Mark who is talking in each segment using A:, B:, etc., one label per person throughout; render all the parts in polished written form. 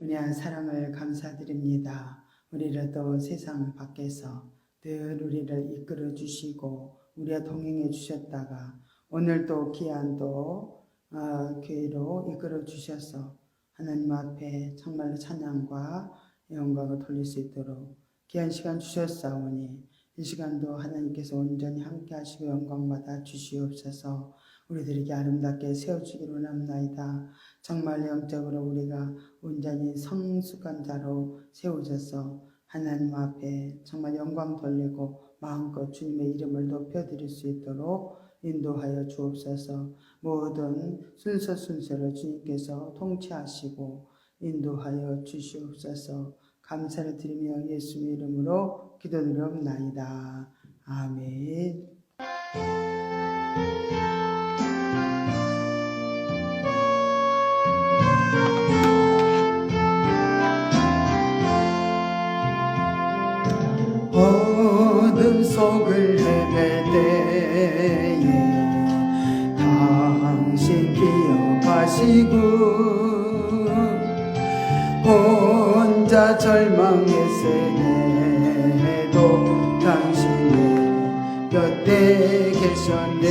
A: 은혜한 사랑을 감사드립니다. 우리를 또 세상 밖에서 늘 우리를 이끌어 주시고 우리와 동행해 주셨다가 오늘 또 귀한 또 교회로 이끌어 주셔서 하나님 앞에 정말로 찬양과 영광을 돌릴 수 있도록 귀한 시간 주셨사오니 이 시간도 하나님께서 온전히 함께 하시고 영광받아 주시옵소서. 우리들에게 아름답게 세워주기로 원합나이다. 정말 영적으로 우리가 온전히 성숙한 자로 세워져서 하나님 앞에 정말 영광 돌리고 마음껏 주님의 이름을 높여드릴 수 있도록 인도하여 주옵소서. 모든 순서로 주님께서 통치하시고 인도하여 주시옵소서. 감사를 드리며 예수의 이름으로 기도드리옵나이다. 아멘. 어둠 속을 헤맬 때에 당신 기억하시고 혼자 절망했을 때도 당신의 곁에 계셨네.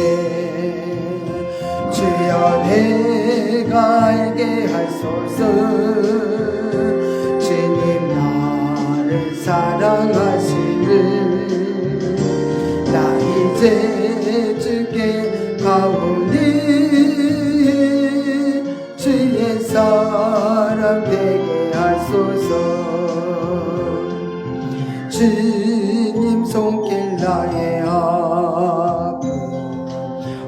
A: 주여 내가 알게 하소서. 주님 나를 사랑하시는 나 이제 주께 가오니 주의 사람 되게 하소서. 주님 손길 나의 아픔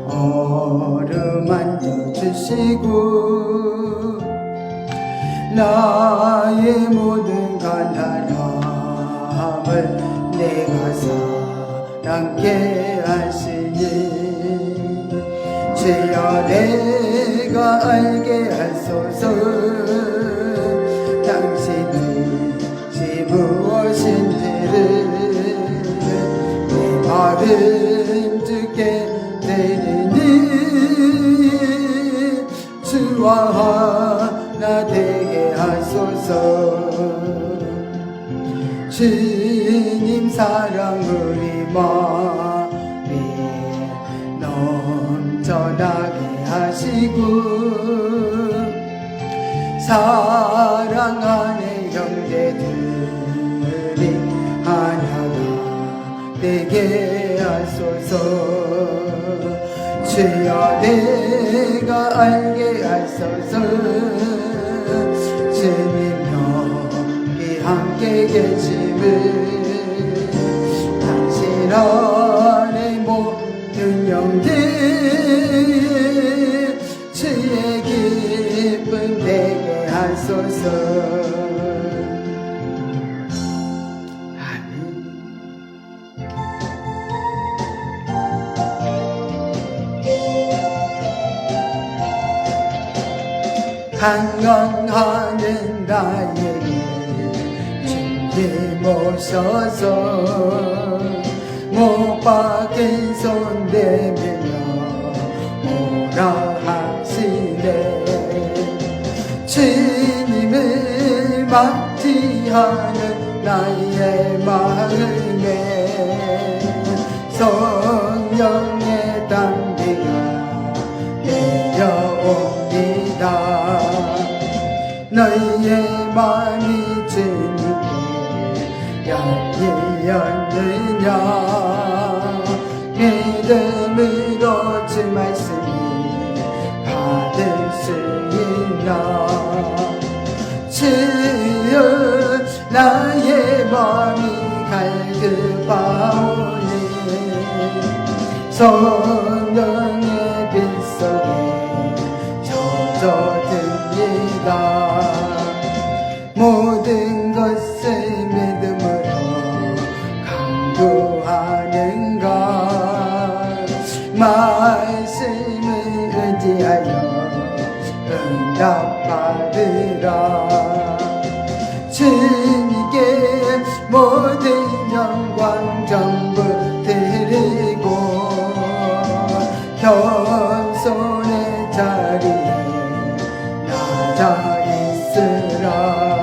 A: 어루만져주시고 나의 모든 가난함을 내가 사랑케 하시니 주여 내가 알게 하소서. 당신이 무엇인지를 내 마음 주께 드리니 주와 하나 되게 하소서. 주님 사랑 우리 마음에 넘쳐나게 하시고 사랑하는 형제들이 하나가 되게 하소서. 주여 내가 알게 하소서. 주님 여기 함께 계심을 당신 안에 모든 영들 주의 기쁨 되게 하소서. 강건하는 나에게 주님 모셔서 못 박힌 손 대밀며 오라 하시네. 주님을 맞이하는 나의 마음에 성령의 담비가 내려옵니다. 너희의 마음이 주님께 열리었느냐. 믿음으로 주 말씀이 받을 수 있나. 주여 나의 마음이 갈급하오니 성령의 빛 속에 젖어듭니다. 모든 것을 믿음으로 강구하는가. 말씀을 의지하여 응답받으라. 주님께 모든 영광 전부 드리고 겸손의 자리에 나자 있으라.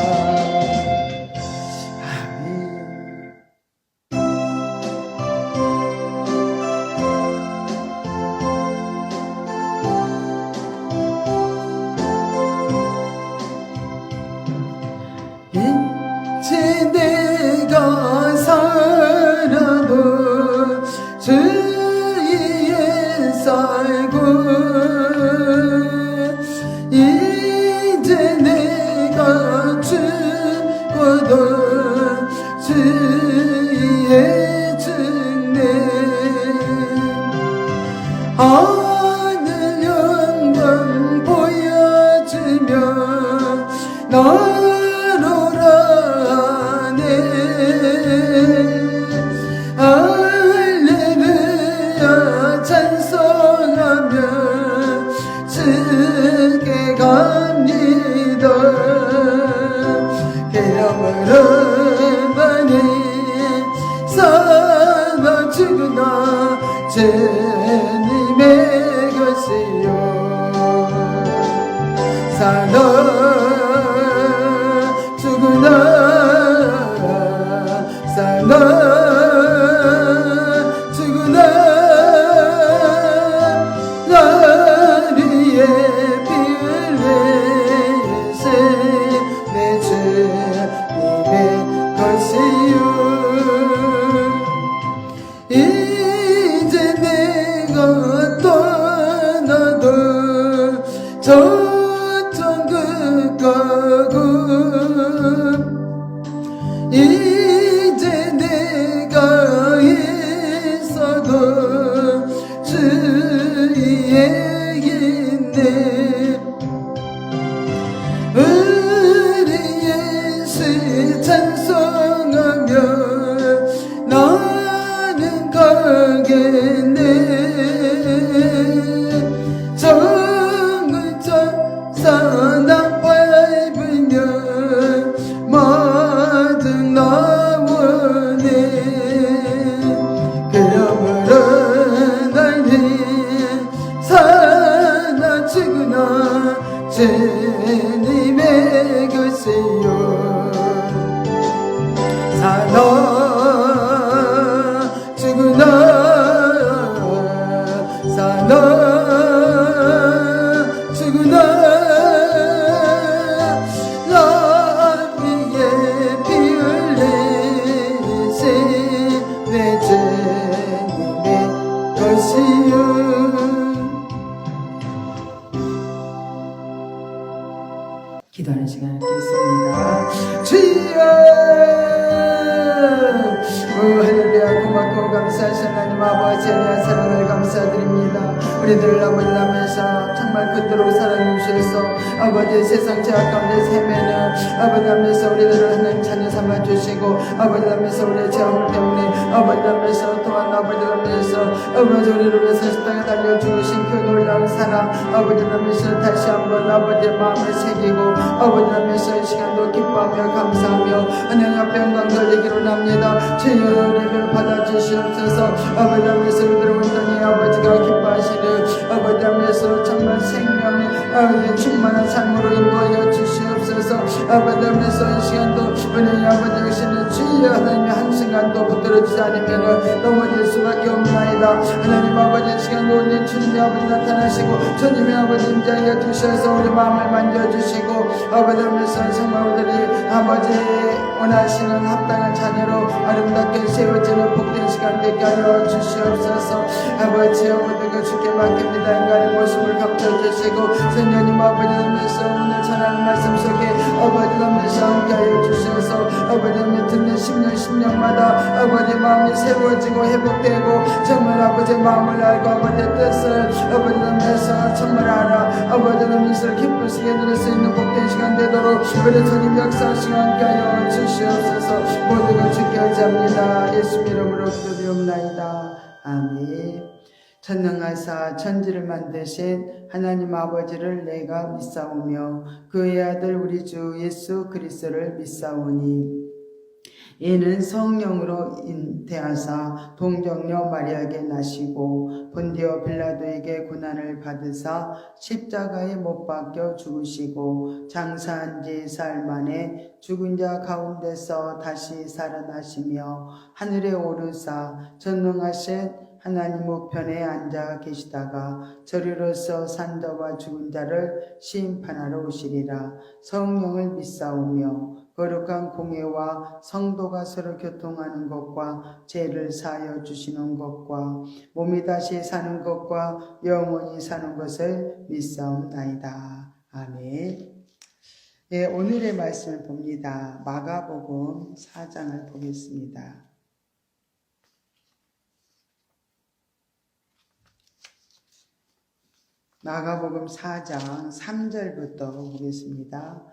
A: 내가 살아도 주 위에 살고 이제 내가 죽어도 주 위에 죽네 하늘 영광 보여주며 나로라 하네 할렐루야 찬송하며 주께 갑니다 그러므로 많이 살아 죽으나 주님의 것이요 살아 죽으나 살아 죽으나 날 위해 피를 내신 내 주님의 것이요 이제 내가 떠나도 저천국 가고 이제 내가 있어도 주 위에 있네 우리 예수 찬송하며 나는 가겠네 정글 천사 밟으며 마중 나오네 그러므로 나는 살아 죽으나 주님의 것이요 살아 죽으나 살아 죽으나 나 위에 피 흘리신 내 주님의 것이요 기도하는 시간을 갖겠습니다. 주여 할렐루야 고맙고 감사하신 하나님 아버지에 대한 사랑을 감사드립니다. 우리들 아버지 남에서 정말 그토록 사랑해 주셔서 아버지 세상 죄악 가운데 헤매는 아버지 남에서 우리들을 하나님 자녀 삼아 주시고 아버지 남에서 우리의 죄악을 때문에 아버지 남에서 또한 아버지 남에서 아버지 우리를 위해서 십자가에 달려 죽으신 그 놀라운 사랑 아버지 남에서 다시 한번 아버지의 마음을 새기고 아버지 남에서 이 시간도 기뻐하며 감사하며 하나님 앞에 영광 돌리기로 합니다. 주여 우리를 받아주시옵소서. 아버지 하면서 우리를 온전히 아버지가 기뻐하시는 아버지 하면서 정말 생명의 충만한 삶으로 인도하여 주시옵소서. 아버지 하면서 이 시간도 우리 아버지 계시는 주여 하나님의 한순간도 붙들어주지 않으면 넘어질 수밖에 없나이다. 하나님 아버지 이 시간도 우리 주님의 아버지 나타나시고 주님의 아버지 임재하여 주셔서 우리 마음을 만져주시고 아버지 하면서 정말 우리들이 아버지 원하시는 합당한 자녀로 아름답게 세워지는 복된 시간 되게 하여 주시옵소서. 아버지 모두가 주께 맡깁니다. 인간의 모습을 감춰주시고 선녀님 아버지 하면서 오늘 전하는 말씀 속에 아버지 하면서 함께하여 주셔서 아버지 하면 듣는 10년마다 아버지 마음이 세워지고 회복되고 정말 아버지 마음을 알고 아버지 뜻을 아버지 하면서 정말 알아 아버지 하면서 기쁘시게 누릴 수 있는 복된 시간 되도록 우리 주님 역사하시고 함께하여 주시옵소서. 모두가 주께 의지합니다. 예수 이름으로 기도드리옵나이다. 아멘. 전능하사 천지를 만드신 하나님 아버지를 내가 믿사오며 그의 아들 우리 주 예수 그리스도를 믿사오니 이는 성령으로 잉태하사 동정녀 마리아에게 나시고 본디오 빌라도에게 고난을 받으사 십자가에 못 박혀 죽으시고 장사한 지 사흘 만에 죽은 자 가운데서 다시 살아나시며 하늘에 오르사 전능하신 하나님 우편에 앉아 계시다가 저리로서 산자와 죽은 자를 심판하러 오시리라. 성령을 믿사오며 거룩한 공예와 성도가 서로 교통하는 것과 죄를 사하여 주시는 것과 몸이 다시 사는 것과 영원히 사는 것을 믿사옵나이다. 아멘. 예, 오늘의 말씀을 봅니다. 마가복음 4장을 보겠습니다. 마가복음 4장 3절부터 보겠습니다.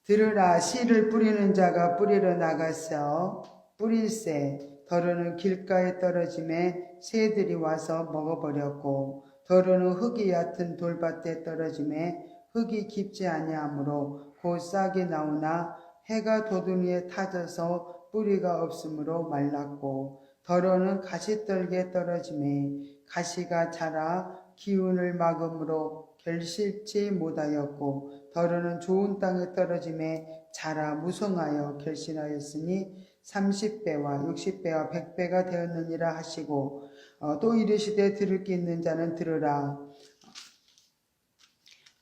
A: 들으라, 씨를 뿌리는 자가 뿌리러 나가서 뿌릴새 더러는 길가에 떨어짐에 새들이 와서 먹어버렸고 더러는 흙이 얕은 돌밭에 떨어짐에 흙이 깊지 아니하므로 곧 싹이 나오나 해가 돋은 위에 타져서 뿌리가 없으므로 말랐고 더러는 가시떨기에 떨어짐에 가시가 자라 기운을 막음으로 결실치 못하였고 더러는 좋은 땅에 떨어짐에 자라 무성하여 결실하였으니 30배와 60배와 100배가 되었느니라 하시고 또 이르시되 들을 게 있는 자는 들으라.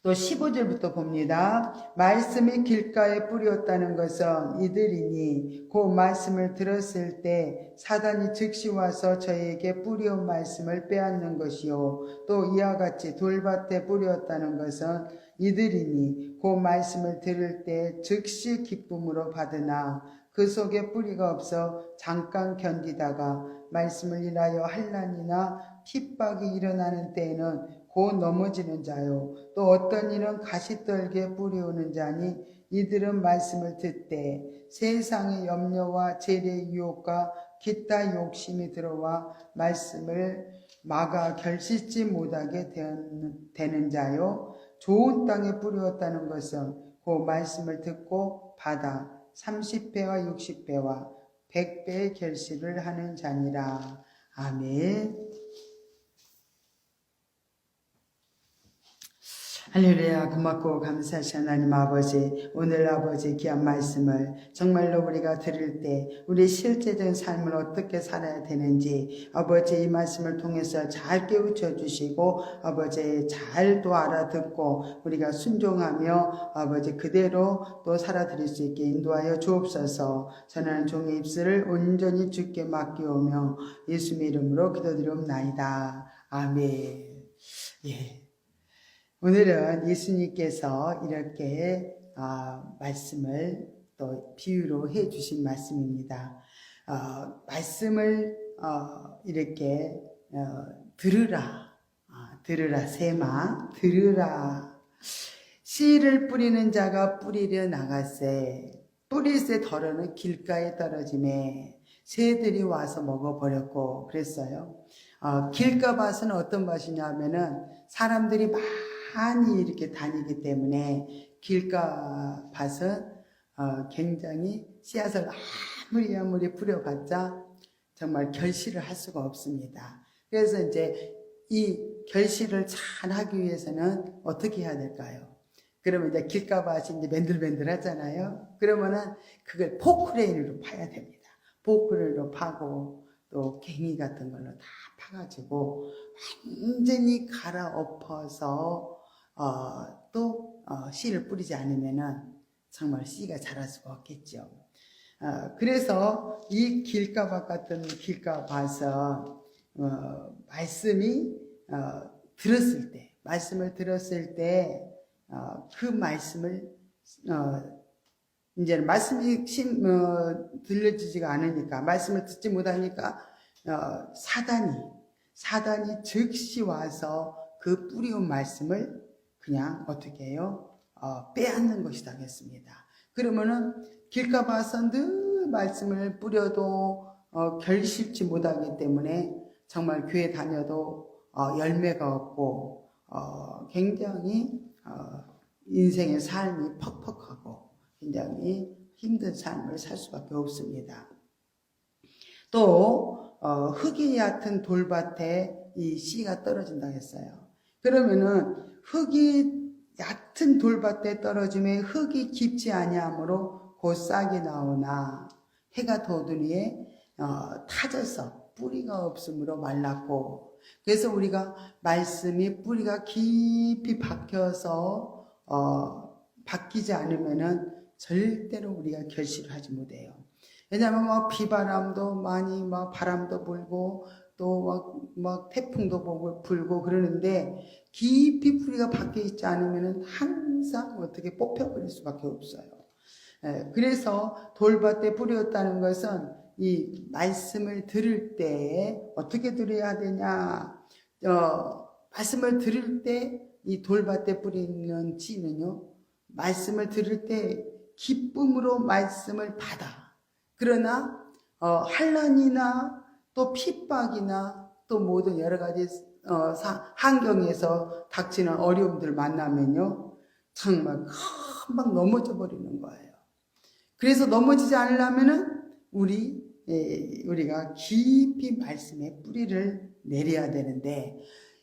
A: 또 15절부터 봅니다. 말씀이 길가에 뿌렸다는 것은 이들이니 그 말씀을 들었을 때 사단이 즉시 와서 저에게 뿌려온 말씀을 빼앗는 것이요 또 이와 같이 돌밭에 뿌렸다는 것은 이들이니 그 말씀을 들을 때 즉시 기쁨으로 받으나 그 속에 뿌리가 없어 잠깐 견디다가 말씀을 인하여 환난이나 핍박이 일어나는 때에는 곧 넘어지는 자요 또 어떤 이는 가시떨기에 뿌리오는 자니 이들은 말씀을 듣되 세상의 염려와 재래의 유혹과 기타 욕심이 들어와 말씀을 막아 결실치 못하게 되는 자요 좋은 땅에 뿌렸다는 것은 그 말씀을 듣고 받아 30배와 60배와 100배의 결실을 하는 자니라. 아멘. 할렐루야. 고맙고 감사하신 하나님 아버지, 오늘 아버지 귀한 말씀을 정말로 우리가 들을 때 우리 실제적인 삶을 어떻게 살아야 되는지 아버지 이 말씀을 통해서 잘 깨우쳐 주시고 아버지 잘 또 알아듣고 우리가 순종하며 아버지 그대로 또 살아드릴 수 있게 인도하여 주옵소서. 전하는 종의 입술을 온전히 주께 맡기오며 예수님의 이름으로 기도드리옵나이다. 아멘. 예. 오늘은 예수님께서 이렇게 말씀을 또 비유로 해 주신 말씀입니다. 말씀을 이렇게 들으라, 들으라 세마, 들으라. 씨를 뿌리는 자가 뿌리려 나갔세. 뿌릴새 더러는 길가에 떨어짐에 새들이 와서 먹어버렸고 그랬어요. 길가밭은 어떤 밭이냐면은 사람들이 많이 이렇게 다니기 때문에 길가밭은 굉장히 씨앗을 아무리 뿌려봤자 정말 결실을 할 수가 없습니다. 그래서 이제 이 결실을 잘 하기 위해서는 어떻게 해야 될까요? 그러면 이제 길가밭이 이제 맨들맨들 하잖아요. 그러면은 그걸 포크레인으로 파야 됩니다. 포크레인으로 파고 또 갱이 같은 걸로 다 파가지고 완전히 갈아엎어서 또 씨를 뿌리지 않으면은 정말 씨가 자랄 수가 없겠죠. 그래서 이 길가밭 같은 길가밭은 말씀을 들었을 때 그 말씀을 이제는 말씀이 들려지지가 않으니까 말씀을 듣지 못하니까 사단이 즉시 와서 그 뿌리온 말씀을 그냥 어떻게 해요? 빼앗는 것이다 했습니다. 그러면은 길가밭은 늘 말씀을 뿌려도 결실치 못하기 때문에 정말 교회 다녀도 열매가 없고 굉장히 인생의 삶이 퍽퍽하고 굉장히 힘든 삶을 살 수밖에 없습니다. 또 흙이 얕은 돌밭에 이 씨가 떨어진다 했어요. 그러면은 흙이 얕은 돌밭에 떨어지면 흙이 깊지 아니하므로 곧 싹이 나오나 해가 돋은 위에 타져서 뿌리가 없으므로 말랐고, 그래서 우리가 말씀이 뿌리가 깊이 박혀서 바뀌지 않으면은 절대로 우리가 결실을 하지 못해요. 왜냐하면 막 비바람도 많이 막 바람도 불고 또 막 태풍도 불고 그러는데 깊이 뿌리가 박혀 있지 않으면 항상 어떻게 뽑혀버릴 수밖에 없어요. 그래서 돌밭에 뿌렸다는 것은 이 말씀을 들을 때 어떻게 들어야 되냐? 말씀을 들을 때 이 돌밭에 뿌리는 씨는요, 말씀을 들을 때 기쁨으로 말씀을 받아. 그러나 환난이나 또 핍박이나 또 모든 여러 가지 환경에서 닥치는 어려움들 만나면요, 정말 금방 넘어져 버리는 거예요. 그래서 넘어지지 않으려면은 우리가 깊이 말씀에 뿌리를 내려야 되는데,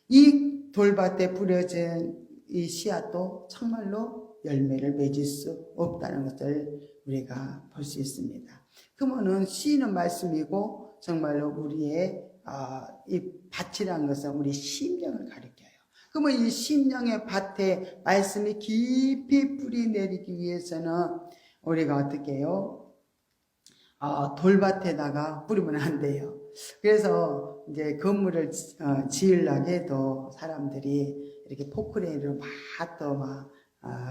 A: 이 돌밭에 뿌려진 이 씨앗도 정말로 열매를 맺을 수 없다는 것을 우리가 볼 수 있습니다. 그러면은 씨는 말씀이고 정말로 우리의 이 밭이라는 것은 우리 심령을 가리켜요. 그러면 이 심령의 밭에 말씀이 깊이 뿌리 내리기 위해서는 우리가 어떻게 해요? 돌밭에다가 뿌리면 안 돼요. 그래서 이제 건물을 지으려고 해도 사람들이 이렇게 포크레인으로 막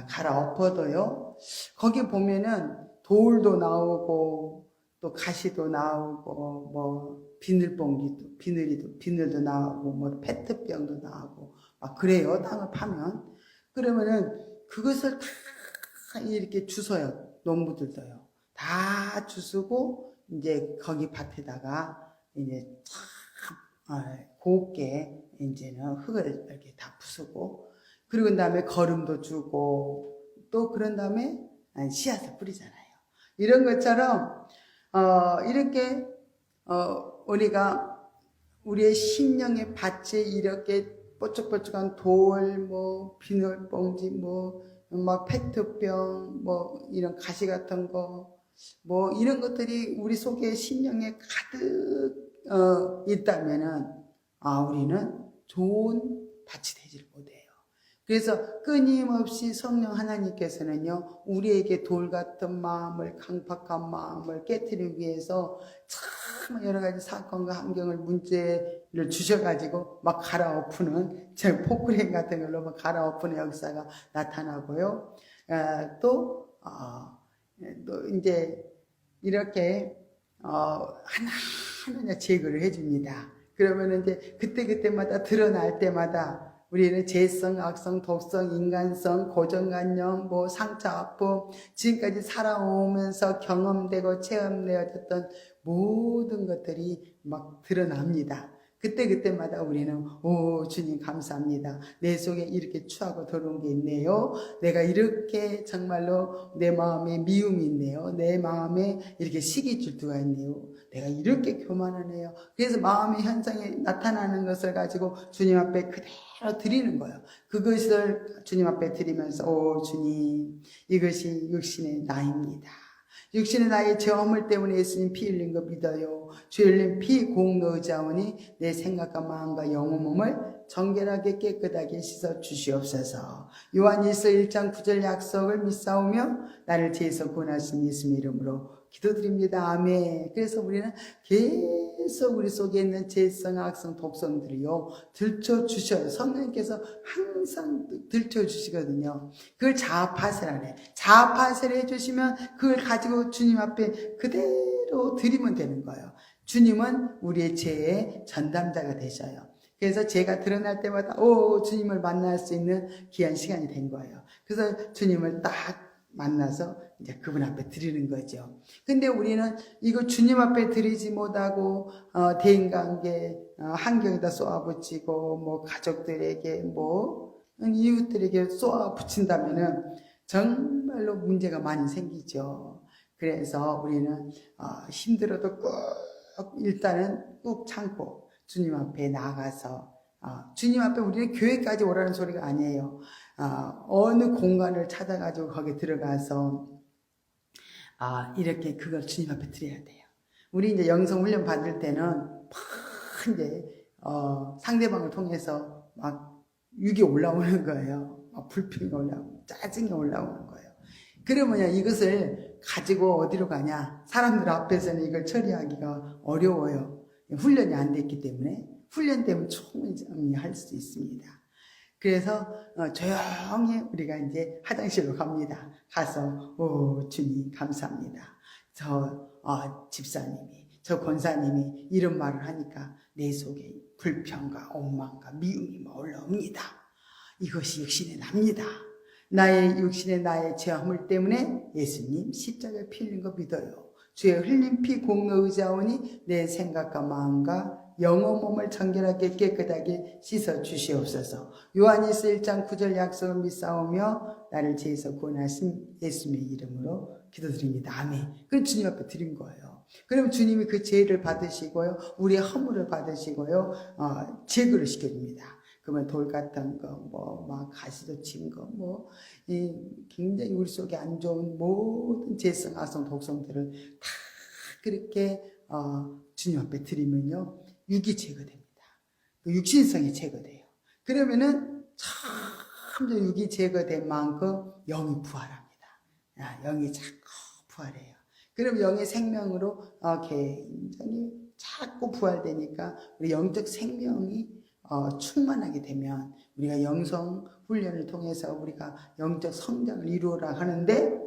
A: 갈아엎어도요, 거기 보면은 돌도 나오고 또 가시도 나오고 뭐 비늘도 나오고 뭐 페트병도 나오고 막 그래요. 땅을 파면. 그러면은 그것을 다 이렇게 주워요. 농부들도요. 다 주스고 이제 거기 밭에다가 이제 참 곱게 이제는 흙을 이렇게 다 부수고, 그리고 그 다음에 거름도 주고 또 그런 다음에 씨앗을 뿌리잖아요. 이런 것처럼 이렇게 우리가 우리의 심령의 밭에 이렇게 뽀짝뽀짝한 돌, 뭐 비닐봉지, 막 페트병, 뭐 이런 가시 같은 거, 뭐 이런 것들이 우리 속에 심령에 가득 있다면은 우리는 좋은 밭이 되지를 못해요. 그래서 끊임없이 성령 하나님께서는요, 우리에게 돌 같은 마음을, 강팍한 마음을 깨트리기 위해서 참 여러 가지 사건과 환경을, 문제를 주셔가지고 막 갈아엎는, 제 포크레인 같은 걸로 막 갈아엎는 역사가 나타나고요. 또 이제 이렇게 하나하나 제거를 해줍니다. 그러면 이제 그때마다 드러날 때마다 우리는 재성, 악성, 독성, 인간성, 고정관념, 뭐 상처, 아픔, 지금까지 살아오면서 경험되고 체험되어졌던 모든 것들이 막 드러납니다. 그때마다 우리는 주님 감사합니다. 내 속에 이렇게 추하고 더러운 게 있네요. 내가 이렇게 정말로 내 마음에 미움이 있네요. 내 마음에 이렇게 시기 질투가 있네요. 내가 이렇게 교만하네요. 그래서 마음의 현상이 나타나는 것을 가지고 주님 앞에 그대로 드리는 거예요. 그것을 주님 앞에 드리면서 주님, 이것이 육신의 나입니다. 육신의 나의 죄 허물 때문에 예수님 피 흘린 거 믿어요. 죄 흘린 피 공로 의지하오니 내 생각과 마음과 영혼 몸을 정결하게 깨끗하게 씻어 주시옵소서. 요한일서 1장 9절 약속을 믿사오며 나를 죄에서 구원하신 예수님 이름으로 기도드립니다. 아멘. 그래서 우리는 계속 우리 속에 있는 죄성, 악성, 독성들이요 들춰주셔요. 성령님께서 항상 들춰주시거든요. 그걸 자아파설하네. 자아파설 해주시면 그걸 가지고 주님 앞에 그대로 드리면 되는 거예요. 주님은 우리의 죄의 전담자가 되셔요. 그래서 죄가 드러날 때마다 주님을 만날 수 있는 귀한 시간이 된 거예요. 그래서 주님을 딱 만나서 이제 그분 앞에 드리는 거죠. 근데 우리는 이거 주님 앞에 드리지 못하고 대인관계 환경에다 쏘아붙이고 뭐 가족들에게 뭐 이웃들에게 쏘아붙인다면은 정말로 문제가 많이 생기죠. 그래서 우리는 힘들어도 꼭 일단은 꾹 참고 주님 앞에 나가서 주님 앞에 우리는 교회까지 오라는 소리가 아니에요. 어느 공간을 찾아가지고 거기 들어가서 이렇게 그걸 주님 앞에 드려야 돼요. 우리 이제 영성 훈련 받을 때는 막 이제 상대방을 통해서 막 육이 올라오는 거예요. 막 불평이 올라오고 짜증이 올라오는 거예요. 그러면 이것을 가지고 어디로 가냐? 사람들 앞에서는 이걸 처리하기가 어려워요. 훈련이 안 됐기 때문에. 훈련 되면 충분히 할 수 있습니다. 그래서 조용히 우리가 이제 화장실로 갑니다. 가서 주님 감사합니다. 저 집사님이, 저 권사님이 이런 말을 하니까 내 속에 불평과 원망과 미움이 올라옵니다. 이것이 육신의 납니다. 나의 육신의 나의 죄 허물 때문에 예수님 십자가에 피 흘린 거 믿어요. 주의 흘린 피 공로 의지하오니 내 생각과 마음과 영혼 몸을 정결하게 깨끗하게 씻어 주시옵소서. 요한일서 1장 9절 약속을 믿사오며 나를 죄에서 구원하신 예수님의 이름으로 기도드립니다. 아멘. 그럼 주님 앞에 드린 거예요. 그럼 주님이 그 죄를 받으시고요, 우리의 허물을 받으시고요, 제거를 시켜줍니다. 그러면 돌 같은 거, 막 가시도 친 거, 굉장히 우리 속에 안 좋은 모든 죄성, 악성, 독성들을 다 그렇게 주님 앞에 드리면요, 육이 제거됩니다. 그 육신성이 제거돼요. 그러면은 참 육이 제거된 만큼 영이 부활합니다. 영이 자꾸 부활해요. 그럼 영의 생명으로 굉장히 자꾸 부활되니까 우리 영적 생명이 충만하게 되면 우리가 영성 훈련을 통해서 우리가 영적 성장을 이루어라 하는데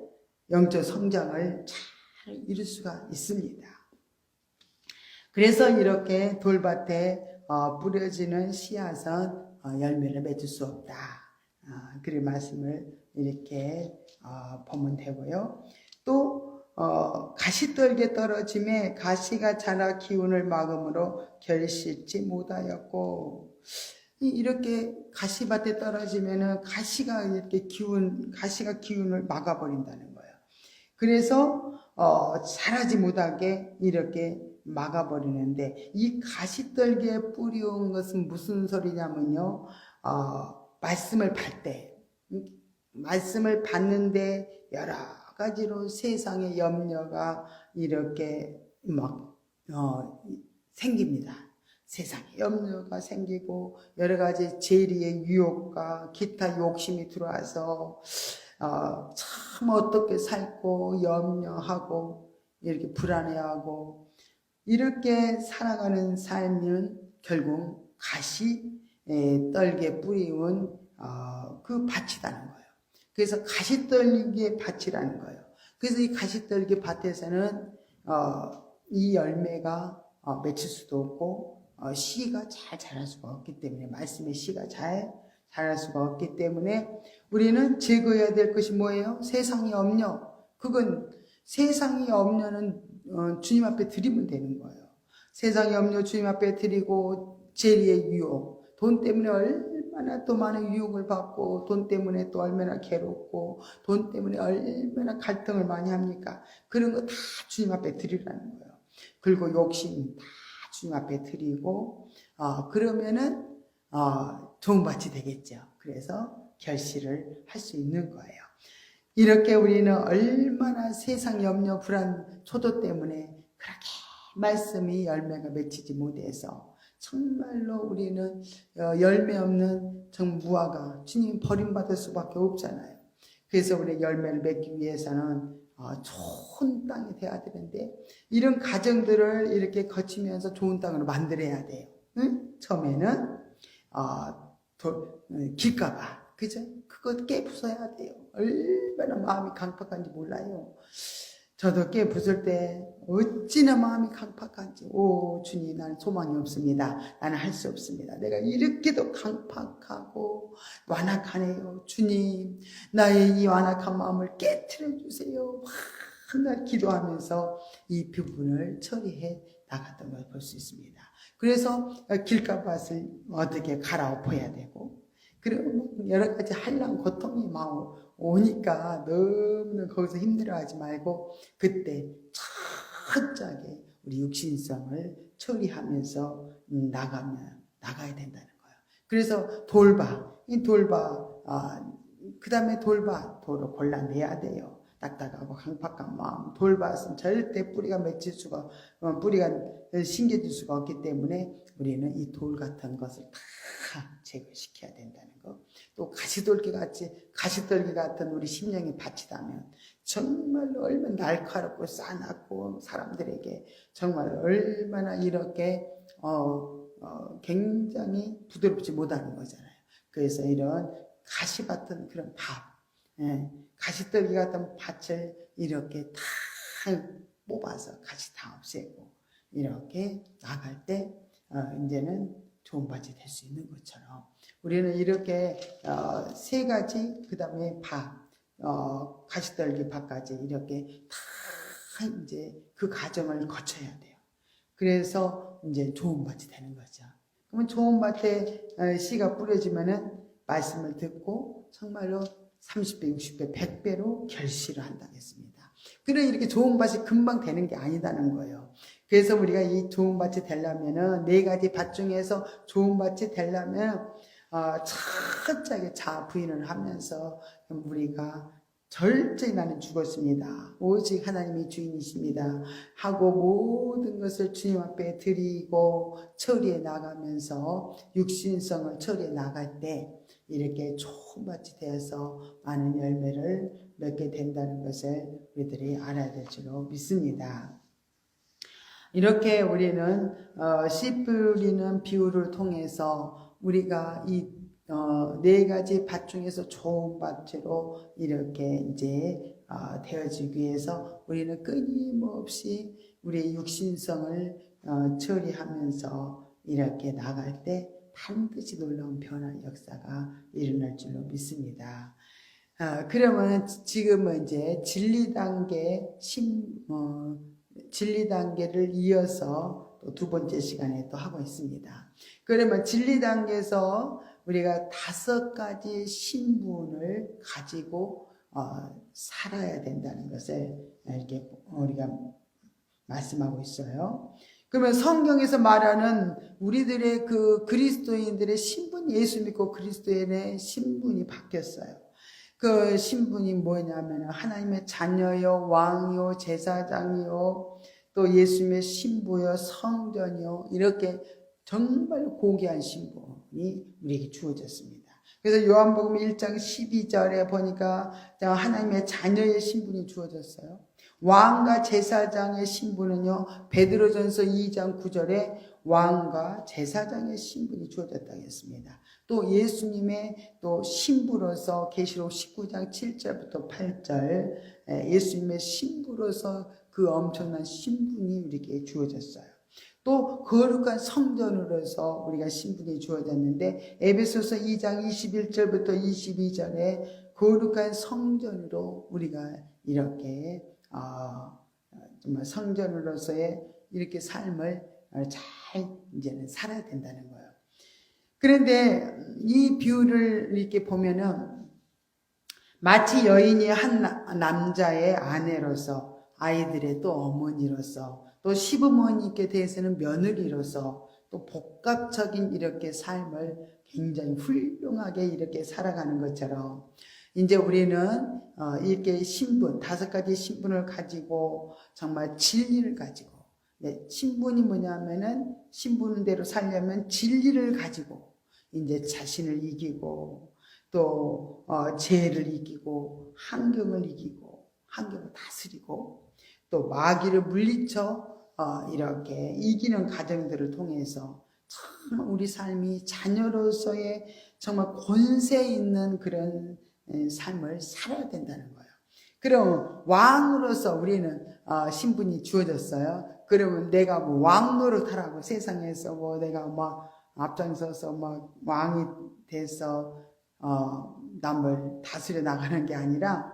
A: 영적 성장을 잘 이룰 수가 있습니다. 그래서 이렇게 돌밭에 뿌려지는 씨앗은 열매를 맺을 수 없다. 그런 말씀을 이렇게 보면 되고요. 또 가시떨기에 떨어짐에 가시가 자라 기운을 막음으로 결실지 못하였고, 이렇게 가시밭에 떨어지면은 가시가 이렇게 가시가 기운을 막아버린다는 거예요. 그래서 자라지 못하게 이렇게 막아버리는데, 이 가시떨기에 뿌려온 것은 무슨 소리냐면요, 말씀을 받을 때, 말씀을 받는데 여러 가지로 세상의 염려가 이렇게 막 생깁니다. 세상에 염려가 생기고 여러 가지 재리의 유혹과 기타 욕심이 들어와서 참 어떻게 살고 염려하고 이렇게 불안해하고 이렇게 살아가는 삶은 결국 가시 떨기에 뿌리운 그 밭이라는 거예요. 그래서 가시떨기의 밭이라는 거예요. 그래서 이 가시떨기 밭에서는 이 열매가 맺힐 수도 없고 씨가 잘 자랄 수가 없기 때문에, 말씀의 씨가 잘 자랄 수가 없기 때문에 우리는 제거해야 될 것이 뭐예요? 세상의 염려. 그건 세상의 염려는 주님 앞에 드리면 되는 거예요. 세상의 염려 주님 앞에 드리고, 재리의 유혹, 돈 때문에 얼마나 또 많은 유혹을 받고, 돈 때문에 또 얼마나 괴롭고, 돈 때문에 얼마나 갈등을 많이 합니까? 그런 거 다 주님 앞에 드리라는 거예요. 그리고 욕심 다 주님 앞에 드리고, 그러면은 좋은 밭이 되겠죠. 그래서 결실을 할 수 있는 거예요. 이렇게 우리는 얼마나 세상 염려, 불안, 초도 때문에 그렇게 말씀이 열매가 맺히지 못해서 정말로 우리는 열매 없는 무화과, 주님 버림받을 수밖에 없잖아요. 그래서 우리 열매를 맺기 위해서는 좋은 땅이 돼야 되는데, 이런 과정들을 이렇게 거치면서 좋은 땅으로 만들어야 돼요. 응? 처음에는 길까봐, 그죠? 그거 깨부숴야 돼요. 얼마나 마음이 강팍한지 몰라요. 저도 깨부술 때 어찌나 마음이 강팍한지, 주님, 나는 소망이 없습니다. 나는 할 수 없습니다. 내가 이렇게도 강팍하고 완악하네요. 주님, 나의 이 완악한 마음을 깨트려 주세요. 맨날 기도하면서 이 부분을 처리해 나갔던 걸 볼 수 있습니다. 그래서 길가밭을 어떻게 갈아엎어야 되고, 그리고 여러 가지 한량 고통이 막 오니까 너무 거기서 힘들어하지 말고 그때 철저하게 우리 육신성을 처리하면서 나가야 된다는 거예요. 그래서 이 돌밭, 그 다음에 돌을 골라내야 돼요. 딱딱하고 강팍한 마음, 돌밭은 절대 뿌리가 맺힐 수가, 뿌리가 심겨질 수가 없기 때문에 우리는 이 돌 같은 것을 다 제거시켜야 된다는 거. 또 가시떨기 같은 우리 심령이 바치다면 정말로 얼마나 날카롭고 싸납고 사람들에게 정말 얼마나 이렇게 굉장히 부드럽지 못하는 거잖아요. 그래서 이런 가시 같은 그런 가시떨기 같은 밭을 이렇게 다 뽑아서 가시 다 없애고 이렇게 나갈 때 이제는 좋은 밭이 될 수 있는 것처럼 우리는 이렇게 세 가지, 그 다음에 가시떨기 밭까지 이렇게 다 이제 그 과정을 거쳐야 돼요. 그래서 이제 좋은 밭이 되는 거죠. 그러면 좋은 밭에 씨가 뿌려지면은 말씀을 듣고 정말로 30배, 60배, 100배로 결실을 한다겠습니다. 그래 이렇게 좋은 밭이 금방 되는 게 아니다는 거예요. 그래서 우리가 이 좋은 밭이 되려면은 네 가지 밭 중에서 좋은 밭이 되려면 철저하게 자아 부인을 하면서 우리가 절제히 나는 죽었습니다. 오직 하나님이 주인이십니다. 하고 모든 것을 주님 앞에 드리고 처리해 나가면서 육신성을 처리해 나갈 때 이렇게 좋은 밭이 되어서 많은 열매를 맺게 된다는 것을 우리들이 알아야 될 줄로 믿습니다. 이렇게 우리는 씨 뿌리는 비유를 통해서 우리가 이 네 가지 밭 중에서 좋은 밭으로 이렇게 이제 되어지기 위해서 우리는 끊임없이 우리의 육신성을 처리하면서 이렇게 나갈 때 반드시 놀라운 변화 역사가 일어날 줄로 믿습니다. 그러면 지금은 이제 진리 단계를 이어서 또 두 번째 시간에 또 하고 있습니다. 그러면 진리 단계에서 우리가 5가지 신분을 가지고 살아야 된다는 것을 이렇게 우리가 말씀하고 있어요. 그러면 성경에서 말하는 우리들의 그 그리스도인들의 신분, 예수 믿고 그리스도인의 신분이 바뀌었어요. 그 신분이 뭐냐면 하나님의 자녀요, 왕이요, 제사장이요, 또 예수님의 신부요, 성전이요, 이렇게 정말 고귀한 신분이 우리에게 주어졌습니다. 그래서 요한복음 1장 12절에 보니까 하나님의 자녀의 신분이 주어졌어요. 왕과 제사장의 신분은요, 베드로전서 2장 9절에 왕과 제사장의 신분이 주어졌다고 했습니다. 또 예수님의 또 신부로서 계시록 19장 7절부터 8절 예수님의 신부로서 그 엄청난 신분이 우리에게 주어졌어요. 또 거룩한 성전으로서 우리가 신분이 주어졌는데 에베소서 2장 21절부터 22절에 거룩한 성전으로 우리가 이렇게 정말 성전으로서의 이렇게 삶을 잘 이제는 살아야 된다는 거예요. 그런데 이 비유를 이렇게 보면은 마치 여인이 한 남자의 아내로서 아이들의 또 어머니로서 또 시부모님께 대해서는 며느리로서 또 복합적인 이렇게 삶을 굉장히 훌륭하게 이렇게 살아가는 것처럼 이제 우리는 이렇게 신분, 5가지 신분을 가지고 정말 진리를 가지고 신분이 뭐냐면은 신분대로 살려면 진리를 가지고 이제 자신을 이기고 또 죄를 이기고 환경을 이기고 환경을 다스리고 또 마귀를 물리쳐 이렇게 이기는 과정들을 통해서 참 우리 삶이 자녀로서의 정말 권세 있는 그런 삶을 살아야 된다는 거예요. 그럼 왕으로서 우리는 신분이 주어졌어요. 그러면 내가 뭐 왕 노릇하라고 세상에서 뭐 내가 막 앞장서서 막 왕이 돼서 남을 다스려 나가는 게 아니라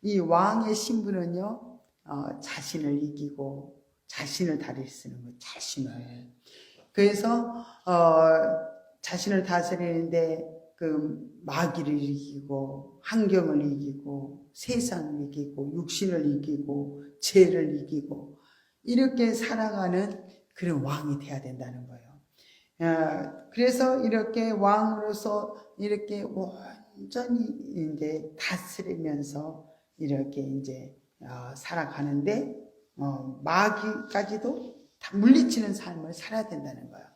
A: 이 왕의 신분은요 자신을 이기고 자신을 다스리는 거, 자신을. 그래서 자신을 다스리는데 그 마귀를 이기고 환경을 이기고 세상을 이기고 육신을 이기고 죄를 이기고 이렇게 살아가는 그런 왕이 돼야 된다는 거예요. 그래서 이렇게 왕으로서 이렇게 온전히 이제 다스리면서 이렇게 이제 살아가는데 마귀까지도 다 물리치는 삶을 살아야 된다는 거예요.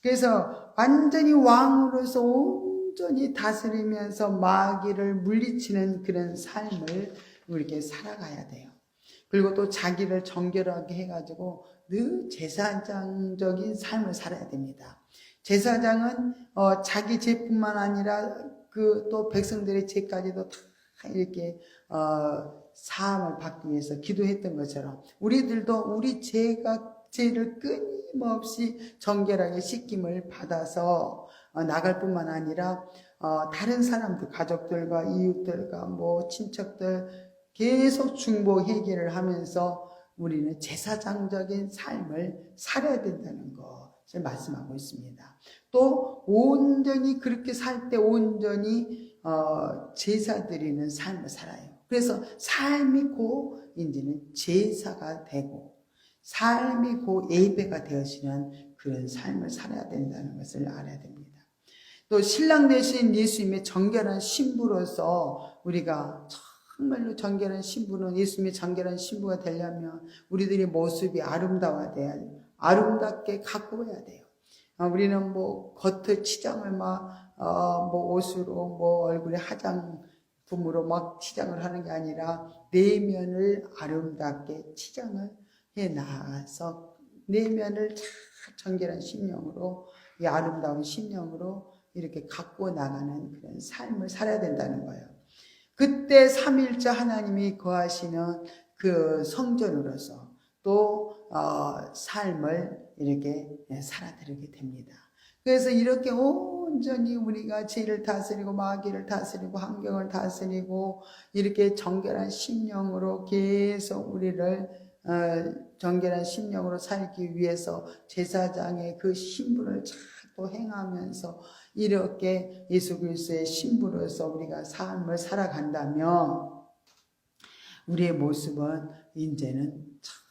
A: 그래서 완전히 왕으로서 온전히 다스리면서 마귀를 물리치는 그런 삶을 우리에게 살아가야 돼요. 그리고 또 자기를 정결하게 해가지고 늘 제사장적인 삶을 살아야 됩니다. 제사장은 자기 죄뿐만 아니라 그 또 백성들의 죄까지도 다 이렇게 사함을 받기 위해서 기도했던 것처럼 우리들도 우리 죄를 끊임없이 정결하게 씻김을 받아서 나갈 뿐만 아니라 다른 사람들, 가족들과 이웃들과 뭐 친척들 계속 중보 회개를 하면서 우리는 제사장적인 삶을 살아야 된다는 것을 말씀하고 있습니다. 또 온전히 그렇게 살 때 온전히 제사 드리는 삶을 살아요. 그래서 삶이 고 이제는 제사가 되고 삶이 고 예배가 되어지는 그런 삶을 살아야 된다는 것을 알아야 됩니다. 또 신랑 되신 예수님의 정결한 신부로서 우리가 정말로 정결한 신부는 예수님의 정결한 신부가 되려면 우리들의 모습이 아름다워야 돼요. 아름답게 가꾸어야 돼요. 우리는 뭐 겉을 치장을 뭐 옷으로 뭐 얼굴에 화장품으로 막 치장을 하는 게 아니라 내면을 아름답게 치장을 해 나가서 내면을 잘 정결한 심령으로 이 아름다운 심령으로 이렇게 가꾸어 나가는 그런 삶을 살아야 된다는 거예요. 그때 삼위일체 하나님이 거하시는 그 성전으로서 또 삶을 이렇게 살아드리게 됩니다. 그래서 이렇게 온전히 우리가 죄를 다스리고 마귀를 다스리고 환경을 다스리고 이렇게 정결한 심령으로 계속 우리를 정결한 심령으로 살기 위해서 제사장의 그 신분을 자꾸 행하면서 이렇게 예수 그리스도의 신부로서 우리가 삶을 살아간다면 우리의 모습은 이제는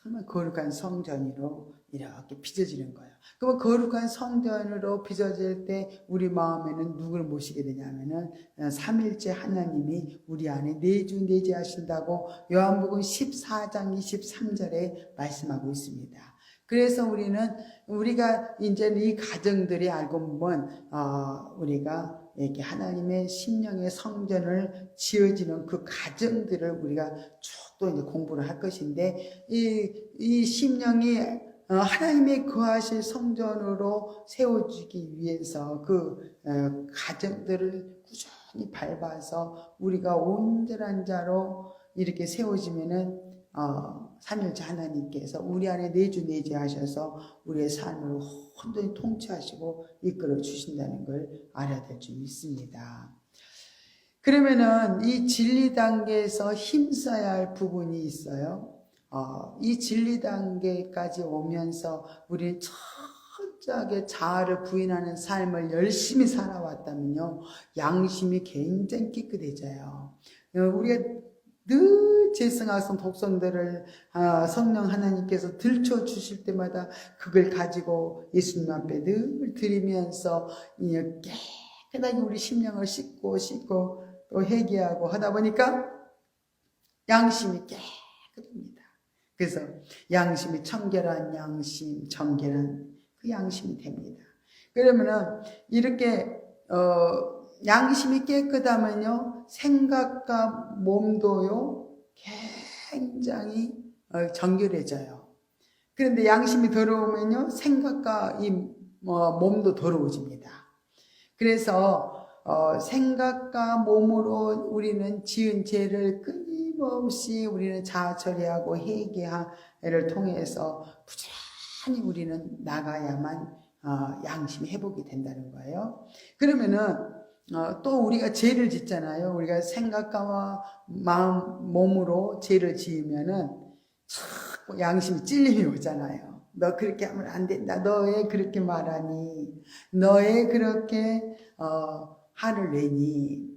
A: 정말 거룩한 성전으로 이렇게 빚어지는 거예요. 그럼 거룩한 성전으로 빚어질 때 우리 마음에는 누구를 모시게 되냐면은 삼일째 하나님이 우리 안에 내주 내재하신다고 요한복음 14장 23절에 말씀하고 있습니다. 그래서 우리가 이제 이 가정들이 알고 보면 우리가 이렇게 하나님의 심령의 성전을 지어지는 그 가정들을 우리가 쭉 또 이제 공부를 할 것인데 이 심령이 하나님의 거하실 성전으로 세워지기 위해서 그 가정들을 꾸준히 밟아서 우리가 온전한 자로 이렇게 세워지면은 삼일째 하나님께서 우리 안에 내주 내재하셔서 우리의 삶을 온전히 통치하시고 이끌어 주신다는 걸 알아야 될 줄 믿습니다. 그러면은 이 진리 단계에서 힘써야 할 부분이 있어요. 이 진리 단계까지 오면서 우리는 철저하게 자아를 부인하는 삶을 열심히 살아왔다면요, 양심이 굉장히 깨끗해져요. 우리가 늘 제승하성 독성들을 성령 하나님께서 들춰 주실 때마다 그걸 가지고 예수님 앞에 늘 드리면서 깨끗하게 우리 심령을 씻고 또 회개하고 하다 보니까 양심이 깨끗합니다. 그래서 양심이 청결한 양심, 정결한 그 양심이 됩니다. 그러면은 이렇게 양심이 깨끗하면요, 생각과 몸도요 굉장히 정결해져요. 그런데 양심이 더러우면요, 생각과 이 몸도 더러워집니다. 그래서 생각과 몸으로 우리는 지은 죄를 끊임없이 우리는 자아 처리하고 회개를 통해서 부지런히 우리는 나가야만 양심이 회복이 된다는 거예요. 그러면은 또 우리가 죄를 짓잖아요. 우리가 생각과 마음, 몸으로 죄를 지으면은 자꾸 양심이 찔림이 오잖아요. 너 그렇게 하면 안 된다. 너 왜 그렇게 말하니? 너 왜 그렇게 화를 내니?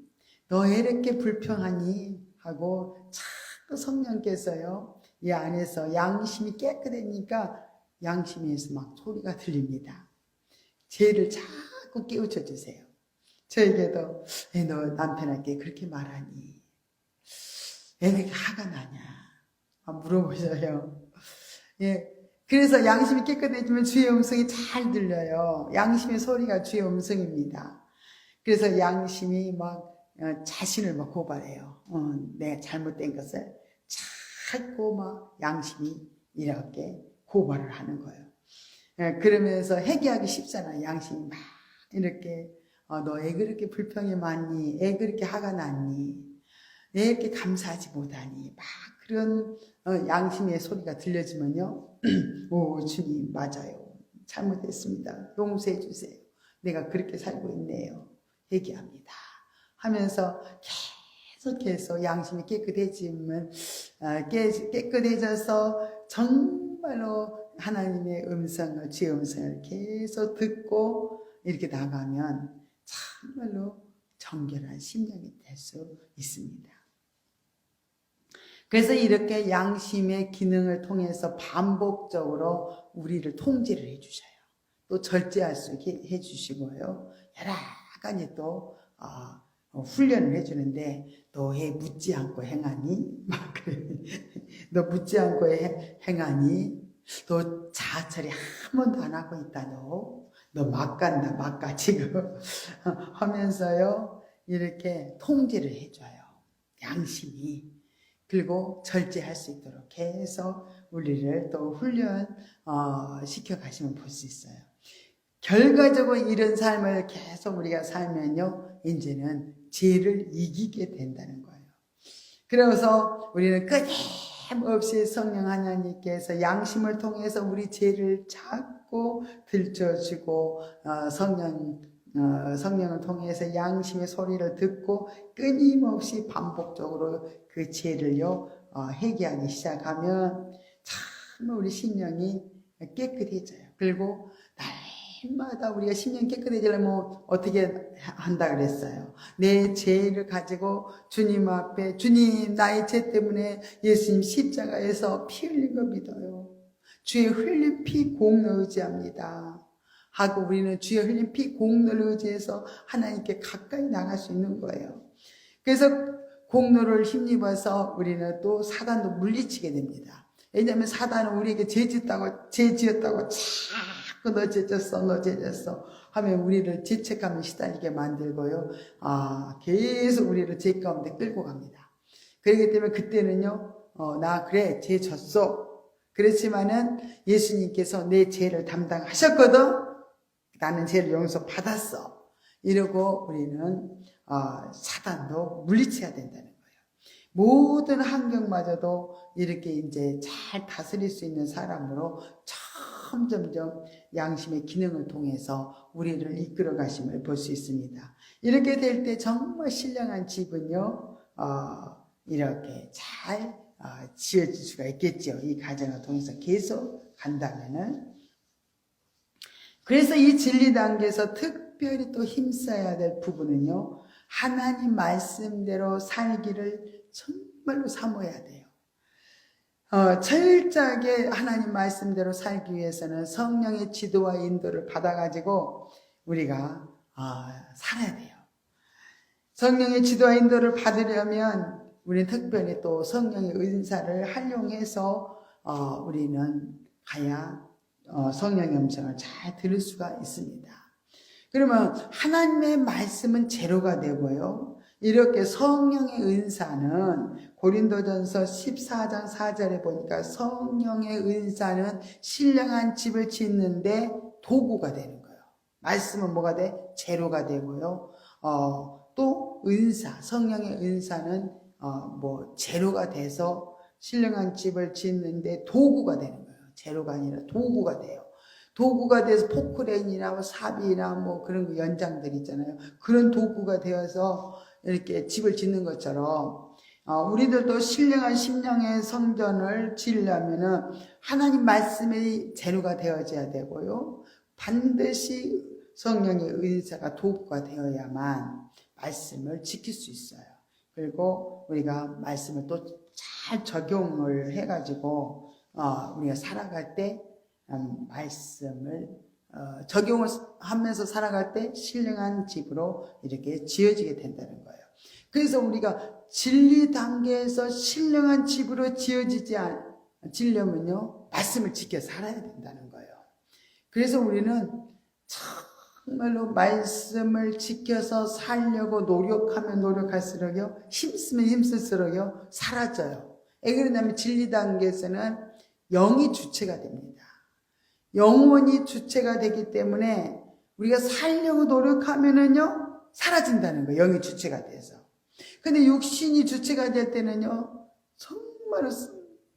A: 너 왜 이렇게 불평하니? 하고 자꾸 성령께서요, 이 안에서 양심이 깨끗하니까 양심에서 막 소리가 들립니다. 죄를 자꾸 깨우쳐 주세요. 저에게도 너 남편에게 그렇게 말하니? 왜 그렇게 화가 나냐? 물어보셔요. 예. 그래서 양심이 깨끗해지면 주의 음성이 잘 들려요. 양심의 소리가 주의 음성입니다. 그래서 양심이 막 자신을 막 고발해요. 내가 잘못된 것을 자꾸 막 양심이 이렇게 고발을 하는 거예요. 그러면서 회개하기 쉽잖아요. 양심이 막 이렇게 너 왜 그렇게 불평이 많니? 왜 그렇게 화가 났니? 왜 이렇게 감사하지 못하니? 막 그런 양심의 소리가 들려지면요. 오, 주님 맞아요. 잘못했습니다. 용서해 주세요. 내가 그렇게 살고 있네요. 회개합니다. 하면서 계속해서 양심이 깨끗해지면 깨끗해져서 정말로 하나님의 음성을, 주의 음성을 계속 듣고 이렇게 나가면 정말로 정결한 심령이 될 수 있습니다. 그래서 이렇게 양심의 기능을 통해서 반복적으로 우리를 통제를 해주셔요. 또 절제할 수 있게 해주시고요. 여러 가지 또 훈련을 해주는데 너 왜 묻지 않고 행하니? 막 그래. 너 묻지 않고 행하니? 너 자아처리 한 번도 안 하고 있다 너 막 간다 막 가 지금 하면서요 이렇게 통제를 해줘요. 양심이. 그리고 절제할 수 있도록 해서 우리를 또 훈련 시켜 가시면 볼 수 있어요. 결과적으로 이런 삶을 계속 우리가 살면요 이제는 죄를 이기게 된다는 거예요. 그래서 우리는 끊임없이 성령 하나님께서 양심을 통해서 우리 죄를 자꾸 들춰주고 성령을 통해서 양심의 소리를 듣고 끊임없이 반복적으로 그 죄를요 회개하기 시작하면 참 우리 심령이 깨끗해져요. 그리고 날마다 우리가 심령 깨끗해지려면 어떻게 한다 그랬어요? 내 죄를 가지고 주님 앞에 주님 나의 죄 때문에 예수님 십자가에서 피 흘린 거 믿어요. 주의 흘린 피 공로 의지합니다. 하고 우리는 주의 흘린 피 공로를 의지해서 하나님께 가까이 나갈 수 있는 거예요. 그래서 공로를 힘입어서 우리는 또 사단도 물리치게 됩니다. 왜냐하면 사단은 우리에게 죄 지었다고 자꾸 너 죄졌어 하면 우리를 죄책감에 시달리게 만들고요. 계속 우리를 죄 가운데 끌고 갑니다. 그렇기 때문에 그때는요. 나 그래 죄 졌어. 그렇지만은 예수님께서 내 죄를 담당하셨거든. 나는 죄를 용서받았어. 이러고 우리는 사단도 물리쳐야 된다는 거예요. 모든 환경마저도 이렇게 이제 잘 다스릴 수 있는 사람으로 점점점 양심의 기능을 통해서 우리를 이끌어 가심을 볼 수 있습니다. 이렇게 될 때 정말 신령한 집은요 이렇게 잘 지어질 수가 있겠죠. 이 과정을 통해서 계속 간다면은. 그래서 이 진리 단계에서 특별히 또 힘써야 될 부분은요. 하나님 말씀대로 살기를 정말로 사모해야 돼요. 철저하게 하나님 말씀대로 살기 위해서는 성령의 지도와 인도를 받아가지고 우리가 살아야 돼요. 성령의 지도와 인도를 받으려면 우리는 특별히 또 성령의 은사를 활용해서 우리는 가야 성령의 음성을 잘 들을 수가 있습니다. 그러면 하나님의 말씀은 제로가 되고요. 이렇게 성령의 은사는 고린도전서 14장 4절에 보니까 성령의 은사는 신령한 집을 짓는데 도구가 되는 거예요. 말씀은 뭐가 돼? 제로가 되고요. 또 은사, 성령의 은사는 제로가 돼서 신령한 집을 짓는데 도구가 되는 거예요. 제로가 아니라 도구가 돼요. 도구가 돼서 포크레인이나 삽이나 그런 거 연장들 있잖아요. 그런 도구가 되어서 이렇게 집을 짓는 것처럼 우리들도 신령한 심령의 성전을 지으려면은 하나님 말씀이 제로가 되어져야 되고요. 반드시 성령의 은사가 도구가 되어야만 말씀을 지킬 수 있어요. 그리고 우리가 말씀을 또 잘 적용을 해가지고 우리가 살아갈 때 말씀을 적용을 하면서 살아갈 때 신령한 집으로 이렇게 지어지게 된다는 거예요. 그래서 우리가 진리 단계에서 신령한 집으로 지으려면요, 말씀을 지켜 살아야 된다는 거예요. 그래서 우리는 정말로 말씀을 지켜서 살려고 노력하면 노력할수록요, 힘쓰면 힘쓸수록요, 사라져요. 왜 그러냐면 진리 단계에서는 영이 주체가 됩니다. 영혼이 주체가 되기 때문에 우리가 살려고 노력하면은요, 사라진다는 거예요. 영이 주체가 돼서. 근데 육신이 주체가 될 때는요, 정말로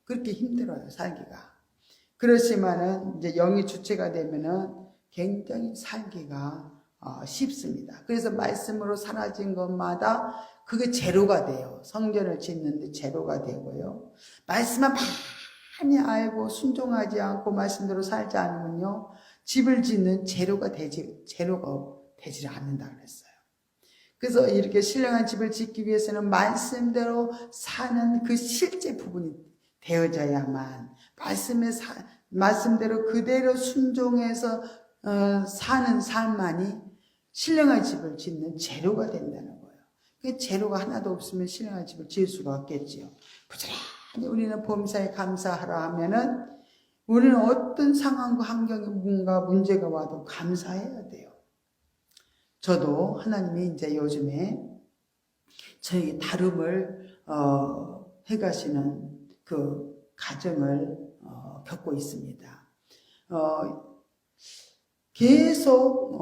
A: 그렇게 힘들어요, 살기가. 그렇지만은 이제 영이 주체가 되면은 굉장히 살기가 쉽습니다. 그래서 말씀으로 사라진 것마다 그게 재료가 돼요. 성전을 짓는데 재료가 되고요. 말씀만 많이 알고 순종하지 않고 말씀대로 살지 않으면요, 집을 짓는 재료가 되질 않는다 그랬어요. 그래서 이렇게 신령한 집을 짓기 위해서는 말씀대로 사는 그 실제 부분이 되어져야만, 말씀대로 그대로 순종해서 사는 삶만이 신령한 집을 짓는 재료가 된다는 거예요. 그 재료가 하나도 없으면 신령한 집을 지을 수가 없겠지요. 부지런히 우리는 범사에 감사하라 하면은 우리는 어떤 상황과 환경에 뭔가 문제가 와도 감사해야 돼요. 저도 하나님이 이제 요즘에 저에게 다름을 해가시는 그 과정을 겪고 있습니다. 계속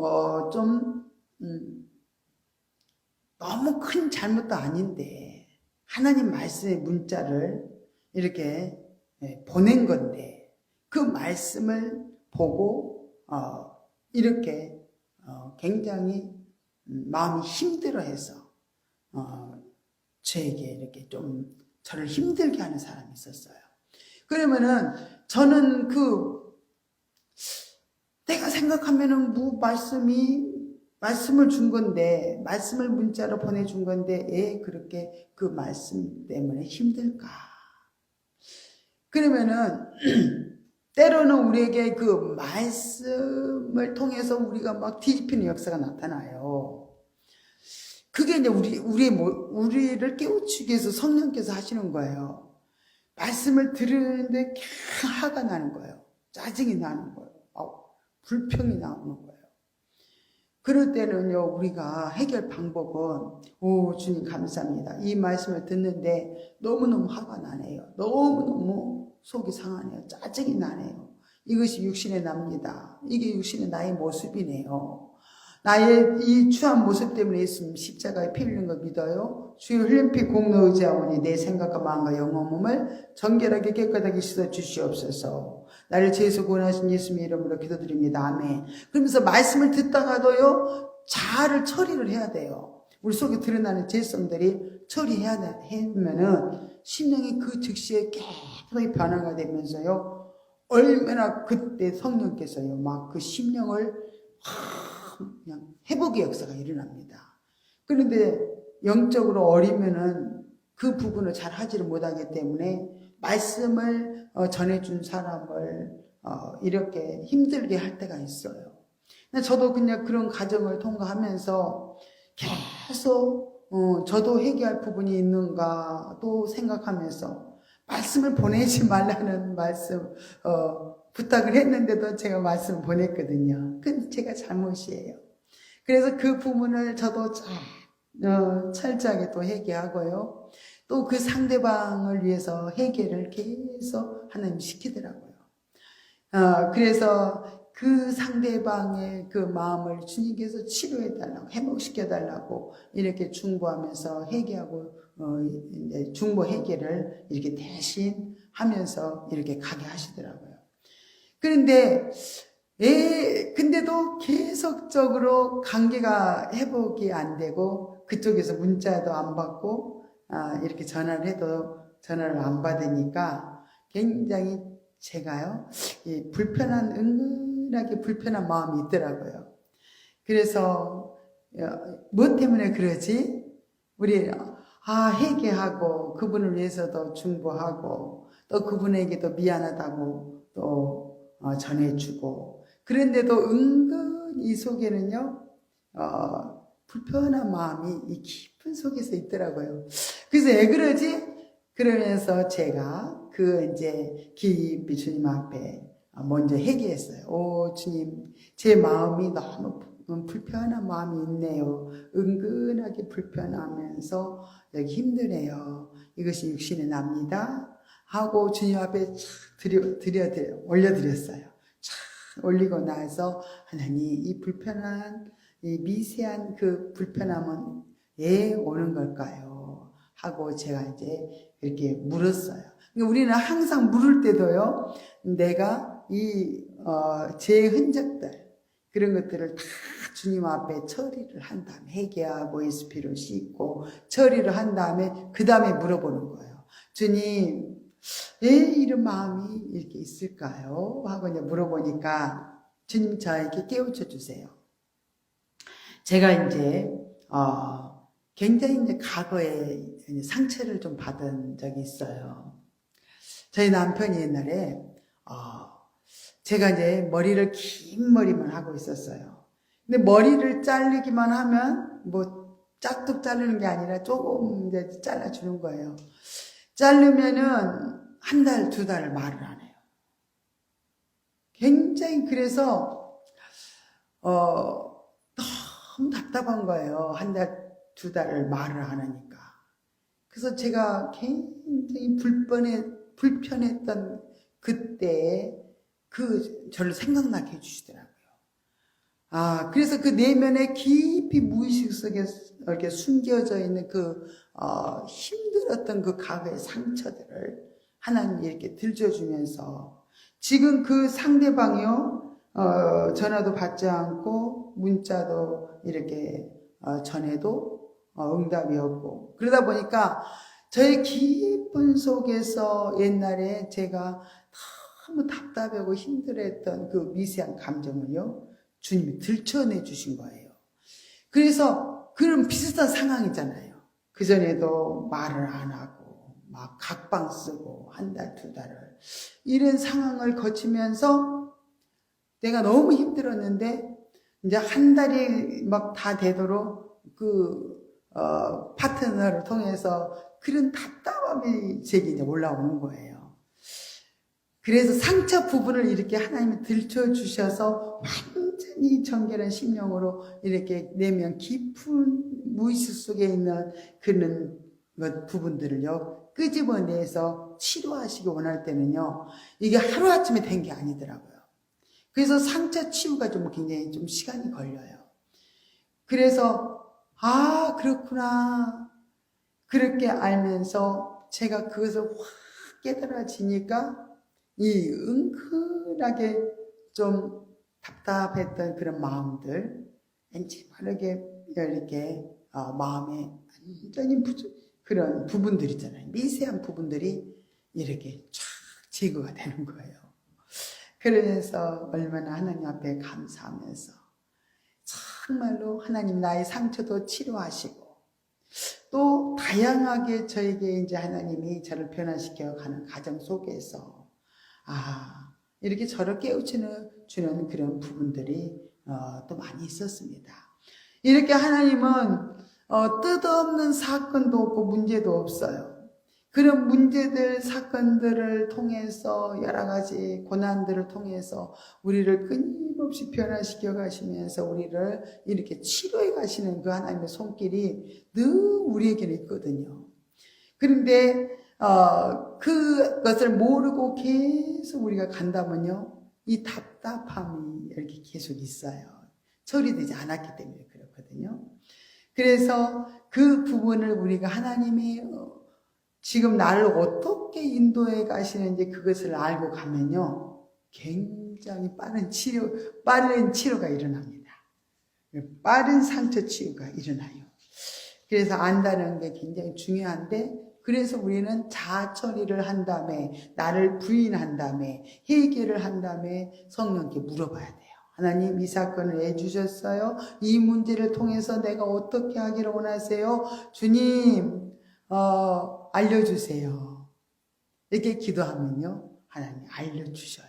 A: 너무 큰 잘못도 아닌데 하나님 말씀의 문자를 이렇게 보낸 건데 그 말씀을 보고 이렇게 굉장히 마음이 힘들어해서 저에게 이렇게 좀 저를 힘들게 하는 사람이 있었어요. 그러면은 저는 내가 생각하면은 말씀을 준 건데, 말씀을 문자로 보내준 건데, 왜 그렇게 그 말씀 때문에 힘들까? 그러면은, 때로는 우리에게 그 말씀을 통해서 우리가 막 뒤집히는 역사가 나타나요. 그게 이제 우리를 깨우치기 위해서 성령께서 하시는 거예요. 말씀을 들으는데 화가 나는 거예요. 짜증이 나는 거예요. 불평이 나오는 거예요. 그럴 때는요, 우리가 해결 방법은, 주님 감사합니다. 이 말씀을 듣는데 너무너무 화가 나네요. 너무너무 속이 상하네요. 짜증이 나네요. 이것이 육신의 납니다. 이게 육신의 나의 모습이네요. 나의 이 추한 모습 때문에 예수님 십자가에 피 흘린 거 믿어요. 주의 흘린 피 공로 의지하오니 내 생각과 마음과 영혼을 정결하게 깨끗하게 씻어 주시옵소서. 나를 죄에서 구원하신 예수님의 이름으로 기도드립니다. 아멘. 그러면서 말씀을 듣다가도요, 자아를 처리를 해야 돼요. 우리 속에 드러나는 죄성들이 처리해야 되면은 심령이 그 즉시에 깨끗하게 변화가 되면서요, 얼마나 그때 성령께서요, 막 그 심령을 그냥 회복의 역사가 일어납니다. 그런데 영적으로 어리면은 그 부분을 잘 하지를 못하기 때문에 말씀을 전해준 사람을 이렇게 힘들게 할 때가 있어요. 저도 그냥 그런 과정을 통과하면서 계속 저도 회개할 부분이 있는가 또 생각하면서 말씀을 보내지 말라는 말씀 부탁을 했는데도 제가 말씀을 보냈거든요. 그건 제가 잘못이에요. 그래서 그 부분을 저도 철저하게 또 회개하고요. 또 그 상대방을 위해서 회개를 계속 하나님 시키더라고요. 그래서 그 상대방의 그 마음을 주님께서 치료해달라고, 회복시켜달라고 이렇게 중보하면서 회개하고, 중보 회개를 이렇게 대신 하면서 이렇게 가게 하시더라고요. 그런데, 근데도 계속적으로 관계가 회복이 안 되고, 그쪽에서 문자도 안 받고, 이렇게 전화를 해도 전화를 안 받으니까 굉장히 제가요, 은근하게 불편한 마음이 있더라고요. 그래서, 뭐 때문에 그러지? 우리, 회개하고, 그분을 위해서도 중보하고, 또 그분에게도 미안하다고 또 전해주고, 그런데도 은근 이 속에는요, 불편한 마음이 깊은 깊은 속에서 있더라고요. 그래서 왜 그러지? 그러면서 제가 이제 깊이 주님 앞에 먼저 회개했어요. 오, 주님, 제 마음이 너무 불편한 마음이 있네요. 은근하게 불편하면서 여기 힘드네요. 이것이 육신의 납니다. 하고 주님 앞에 올려드렸어요. 올리고 나서 하나님, 이 불편한, 이 미세한 그 불편함은 왜 오는 걸까요? 하고 제가 이제 이렇게 물었어요. 그러니까 우리는 항상 물을 때도요, 내가 제 흔적들, 그런 것들을 다 주님 앞에 처리를 한 다음에, 회개하고 예수피로 씻고 처리를 한 다음에 그 다음에 물어보는 거예요. 주님, 왜 이런 마음이 이렇게 있을까요? 하고 이제 물어보니까 주님 저에게 깨우쳐 주세요. 제가 이제 굉장히 이제 과거에 상처를 좀 받은 적이 있어요. 저희 남편이 옛날에 제가 이제 머리를 긴 머리만 하고 있었어요. 근데 머리를 자르기만 하면 뭐 짝뚝 자르는 게 아니라 조금 이제 잘라주는 거예요. 자르면은 한 달, 두 달 말을 안 해요. 굉장히 그래서 너무 답답한 거예요. 한 달, 두 달을 말을 안 하니까. 그래서 제가 굉장히 불편했던 그때에 저를 생각나게 해주시더라고요. 그래서 그 내면에 깊이 무의식 속에 이렇게 숨겨져 있는 힘들었던 그 과거의 상처들을 하나님이 이렇게 들춰주면서 지금 그 상대방이요, 전화도 받지 않고 문자도 이렇게 전해도 응답이 없고 그러다 보니까 저의 깊은 속에서 옛날에 제가 너무 답답하고 힘들었던 그 미세한 감정을요, 주님이 들춰내 주신 거예요. 그래서 그런 비슷한 상황이잖아요. 그전에도 말을 안 하고 막 각방 쓰고 한 달, 두 달을 이런 상황을 거치면서 내가 너무 힘들었는데 이제 한 달이 막 다 되도록 파트너를 통해서 그런 답답함이 제게 이제 올라오는 거예요. 그래서 상처 부분을 이렇게 하나님이 들춰주셔서 완전히 정결한 심령으로 이렇게 내면 깊은 무의식 속에 있는 그런 부분들을요, 끄집어내서 치료하시기 원할 때는요, 이게 하루아침에 된 게 아니더라고요. 그래서 상처 치유가 굉장히 좀 시간이 걸려요. 그래서, 그렇구나. 그렇게 알면서 제가 그것을 확 깨달아지니까 이 은근하게 좀 답답했던 그런 마음들, 왠지 바르게 이렇게 마음에 완전히 그런 부분들 있잖아요. 미세한 부분들이 이렇게 쫙 제거가 되는 거예요. 그래서 얼마나 하나님 앞에 감사하면서 정말로 하나님 나의 상처도 치료하시고 또 다양하게 저에게 이제 하나님이 저를 변화시켜 가는 과정 속에서 이렇게 저를 깨우치는 주는 그런 부분들이 또 많이 있었습니다. 이렇게 하나님은 뜻없는 사건도 없고 문제도 없어요. 그런 문제들, 사건들을 통해서 여러 가지 고난들을 통해서 우리를 끊임없이 변화시켜 가시면서 우리를 이렇게 치료해 가시는 그 하나님의 손길이 늘 우리에게는 있거든요. 그런데 그것을 모르고 계속 우리가 간다면요, 이 답답함이 이렇게 계속 있어요. 처리되지 않았기 때문에 그렇거든요. 그래서 그 부분을 우리가 하나님이 지금 나를 어떻게 인도해 가시는지 그것을 알고 가면요, 굉장히 빠른 치료가 일어납니다. 빠른 상처 치유가 일어나요. 그래서 안다는 게 굉장히 중요한데, 그래서 우리는 자아 처리를 한 다음에, 나를 부인한 다음에, 회개를 한 다음에 성령께 물어봐야 돼요. 하나님, 이 사건을 왜 주셨어요? 이 문제를 통해서 내가 어떻게 하기를 원하세요? 주님, 알려주세요. 이렇게 기도하면요, 하나님 알려주셔요.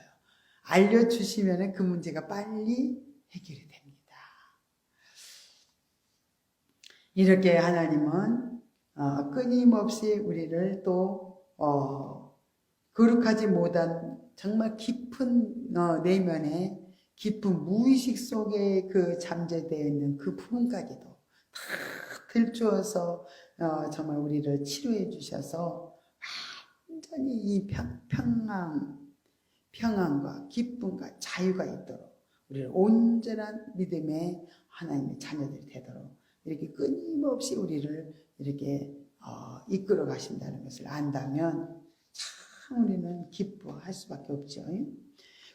A: 알려주시면 그 문제가 빨리 해결이 됩니다. 이렇게 하나님은 끊임없이 우리를 또 거룩하지 못한 정말 깊은 내면에 깊은 무의식 속에 그 잠재되어 있는 그 부분까지도 다 들추어서 정말 우리를 치료해 주셔서 완전히 이 평안과 기쁨과 자유가 있도록 우리를 온전한 믿음의 하나님의 자녀들이 되도록 이렇게 끊임없이 우리를 이렇게 이끌어 가신다는 것을 안다면 참 우리는 기뻐할 수밖에 없죠.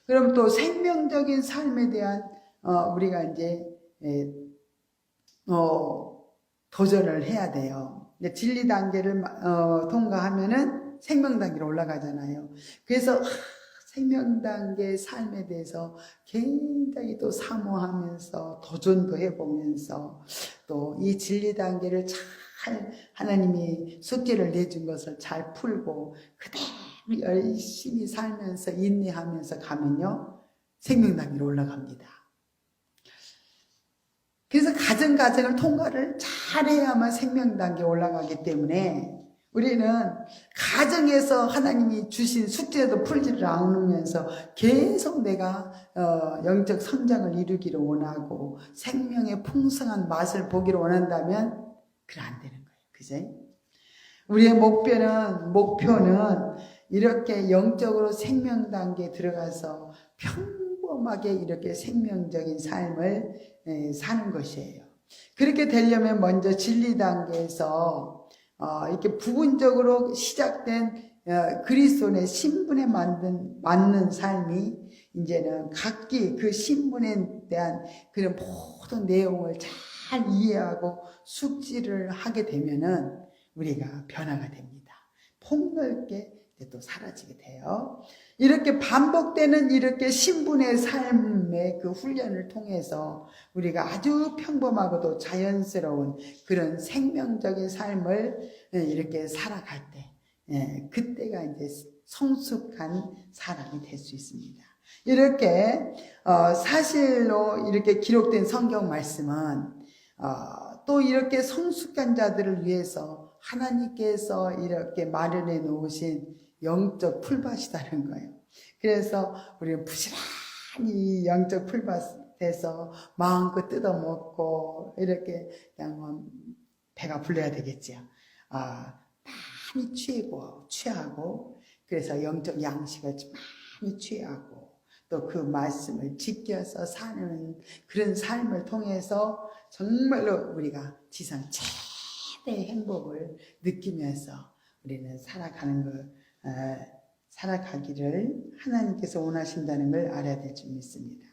A: 그럼 또 생명적인 삶에 대한 우리가 이제 도전을 해야 돼요. 진리 단계를 통과하면은 생명 단계로 올라가잖아요. 그래서 생명 단계의 삶에 대해서 굉장히 또 사모하면서 도전도 해보면서 또 이 진리 단계를 잘 하나님이 숙제를 내준 것을 잘 풀고 그대로 열심히 살면서 인내하면서 가면요 생명 단계로 올라갑니다. 그래서 가정을 통과를 잘해야만 생명 단계에 올라가기 때문에 우리는 가정에서 하나님이 주신 숙제도 풀지를 않으면서 계속 내가 영적 성장을 이루기를 원하고 생명의 풍성한 맛을 보기를 원한다면 그래 안 되는 거예요. 그죠? 우리의 목표는 이렇게 영적으로 생명 단계에 들어가서 평범하게 이렇게 생명적인 삶을 사는 것이에요. 그렇게 되려면 먼저 진리 단계에서 이렇게 부분적으로 시작된 그리스도의 신분에 맞는 삶이 이제는 각기 그 신분에 대한 그런 모든 내용을 잘 이해하고 숙지를 하게 되면은 우리가 변화가 됩니다. 폭넓게 또 사라지게 돼요. 이렇게 반복되는 이렇게 신분의 삶의 그 훈련을 통해서 우리가 아주 평범하고도 자연스러운 그런 생명적인 삶을 이렇게 살아갈 때, 그때가 이제 성숙한 사람이 될 수 있습니다. 이렇게 사실로 이렇게 기록된 성경 말씀은 또 이렇게 성숙한 자들을 위해서 하나님께서 이렇게 마련해 놓으신 영적 풀밭이라는 거예요. 그래서 우리는 부지런히 영적 풀밭에서 마음껏 뜯어먹고 이렇게 그냥 배가 불러야 되겠죠. 많이 취하고 그래서 영적 양식을 많이 취하고 또 그 말씀을 지켜서 사는 그런 삶을 통해서 정말로 우리가 지상 최대의 행복을 느끼면서 우리는 살아가기를 하나님께서 원하신다는 걸 알아야 될 줄 믿습니다.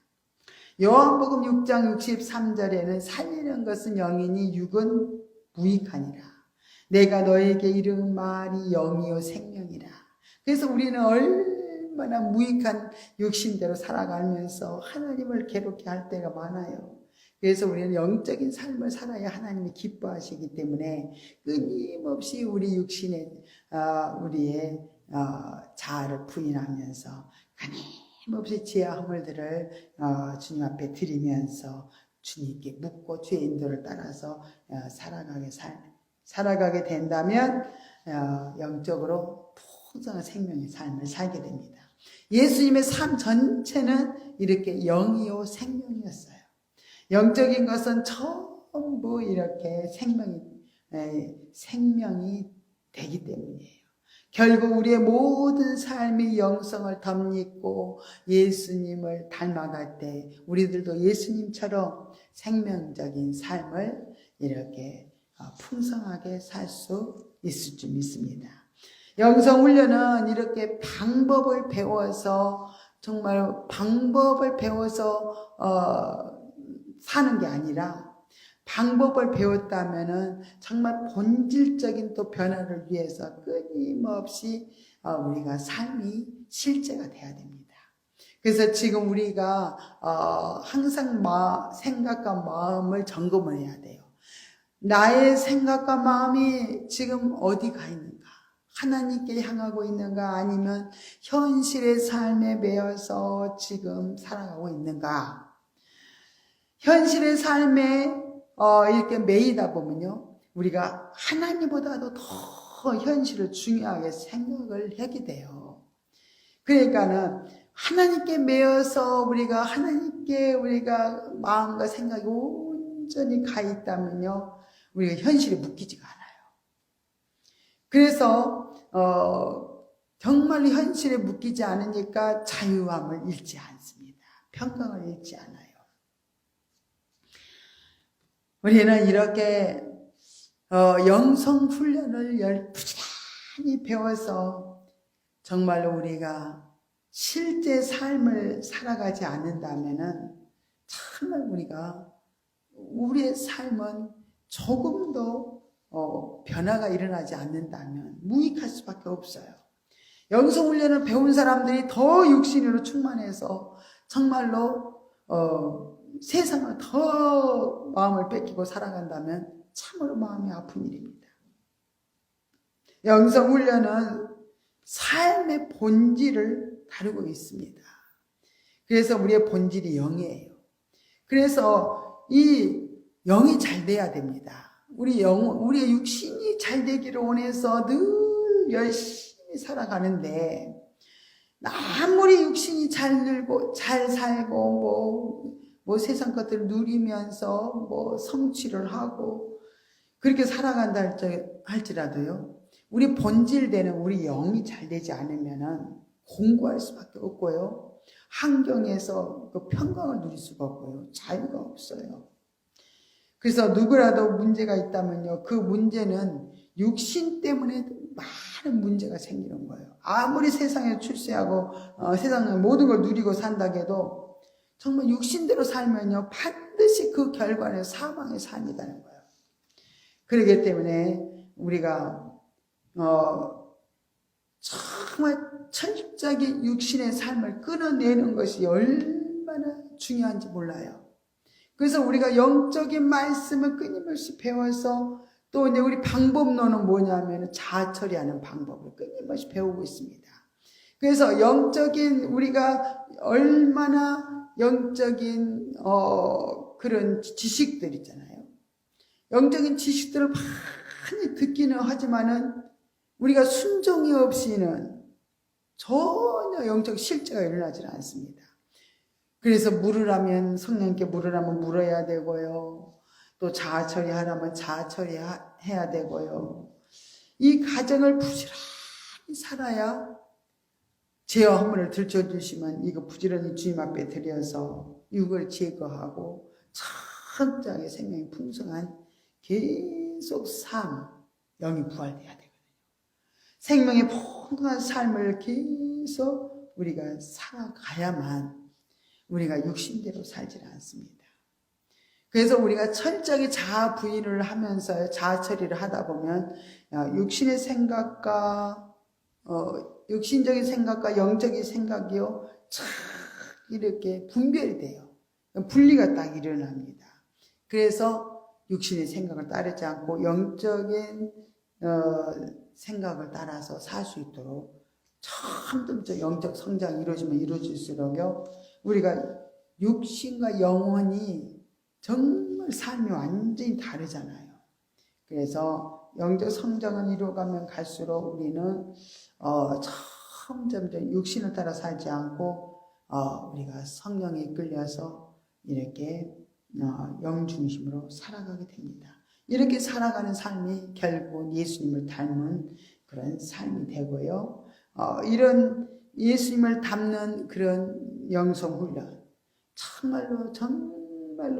A: 요한복음 6장 63절에는 살리는 것은 영이니 육은 무익하니라. 내가 너에게 이른 말이 영이요 생명이라. 그래서 우리는 얼마나 무익한 육신대로 살아가면서 하나님을 괴롭게 할 때가 많아요. 그래서 우리는 영적인 삶을 살아야 하나님이 기뻐하시기 때문에 끊임없이 우리 육신의 우리의 자아를 부인하면서 끊임없이 지혜 허물들을 주님 앞에 드리면서 주님께 묻고 주의 인도를 따라서 살아가게 된다면 영적으로 풍성한 생명의 삶을 살게 됩니다. 예수님의 삶 전체는 이렇게 영이요 생명이었어요. 영적인 것은 전부 이렇게 생명이 되기 때문이에요. 결국 우리의 모든 삶이 영성을 덧입고 예수님을 닮아갈 때 우리들도 예수님처럼 생명적인 삶을 이렇게 풍성하게 살 수 있을 줄 믿습니다. 영성훈련은 이렇게 방법을 배워서 정말 방법을 배워서 사는 게 아니라 방법을 배웠다면은 정말 본질적인 또 변화를 위해서 끊임없이 우리가 삶이 실제가 돼야 됩니다. 그래서 지금 우리가 항상 생각과 마음을 점검을 해야 돼요. 나의 생각과 마음이 지금 어디 가 있는가? 하나님께 향하고 있는가? 아니면 현실의 삶에 매여서 지금 살아가고 있는가? 현실의 삶에 이렇게 매이다 보면요, 우리가 하나님보다도 더 현실을 중요하게 생각을 하게 돼요. 그러니까는 하나님께 매여서 우리가 마음과 생각이 온전히 가 있다면요, 우리가 현실에 묶이지가 않아요. 그래서 정말로 현실에 묶이지 않으니까 자유함을 잃지 않습니다. 평강을 잃지 않아요. 우리는 이렇게 영성 훈련을 부지런히 배워서 정말로 우리가 실제 삶을 살아가지 않는다면은 정말 우리의 삶은 조금도 변화가 일어나지 않는다면 무익할 수밖에 없어요. 영성훈련을 배운 사람들이 더 육신으로 충만해서 정말로 세상을 더 마음을 뺏기고 살아간다면 참으로 마음이 아픈 일입니다. 영성훈련은 삶의 본질을 다루고 있습니다. 그래서 우리의 본질이 영이에요. 그래서 이 영이 잘 돼야 됩니다. 우리의 육신이 잘 되기를 원해서 늘 열심히 살아가는데, 아무리 육신이 잘 늘고 잘 살고 뭐 세상 것들을 누리면서 성취를 하고 그렇게 살아간다 할지라도요, 우리 본질되는 우리 영이 잘 되지 않으면은 공부할 수밖에 없고요, 환경에서 그 평강을 누릴 수가 없고요, 자유가 없어요. 그래서 누구라도 문제가 있다면요, 그 문제는 육신 때문에 많은 문제가 생기는 거예요. 아무리 세상에 출세하고 세상의 모든 걸 누리고 산다고 해도 정말 육신대로 살면요, 반드시 그 결과는 사망의 삶이라는 거예요. 그렇기 때문에 우리가 정말 철저하게 육신의 삶을 끊어내는 것이 얼마나 중요한지 몰라요. 그래서 우리가 영적인 말씀을 끊임없이 배워서 또 이제 우리 방법론은 뭐냐면 자아처리하는 방법을 끊임없이 배우고 있습니다. 그래서 우리가 얼마나 영적인 그런 지식들 있잖아요. 영적인 지식들을 많이 듣기는 하지만은 우리가 순종이 없이는 전혀 영적 실제가 일어나지 않습니다. 그래서 물으라면 성령께 물으라면 물어야 되고요, 또 자아처리하라면 자아처리해야 되고요, 이 과정을 부지런히 살아야 죄와 허물을 들춰주시면 이거 부지런히 주님 앞에 드려서 육을 제거하고 철저하게 생명이 풍성한 계속 영이 부활돼야 되거든요. 생명의 풍성한 삶을 계속 우리가 살아가야만 우리가 육신대로 살지 않습니다. 그래서 우리가 철저하게 자아 부인을 하면서 자아 처리를 하다 보면 육신의 생각과 육신적인 생각과 영적인 생각이요, 참 이렇게 분별이 돼요. 분리가 딱 일어납니다. 그래서 육신의 생각을 따르지 않고 영적인 생각을 따라서 살 수 있도록 점점 영적 성장이 이루어질수록요, 우리가 육신과 영혼이 정말 삶이 완전히 다르잖아요. 그래서 영적 성장을 이루어가면 갈수록 우리는 점점 육신을 따라 살지 않고 우리가 성령에 이끌려서 이렇게 영중심으로 살아가게 됩니다. 이렇게 살아가는 삶이 결국은 예수님을 닮은 그런 삶이 되고요, 이런 예수님을 닮는 그런 영성훈련, 정말로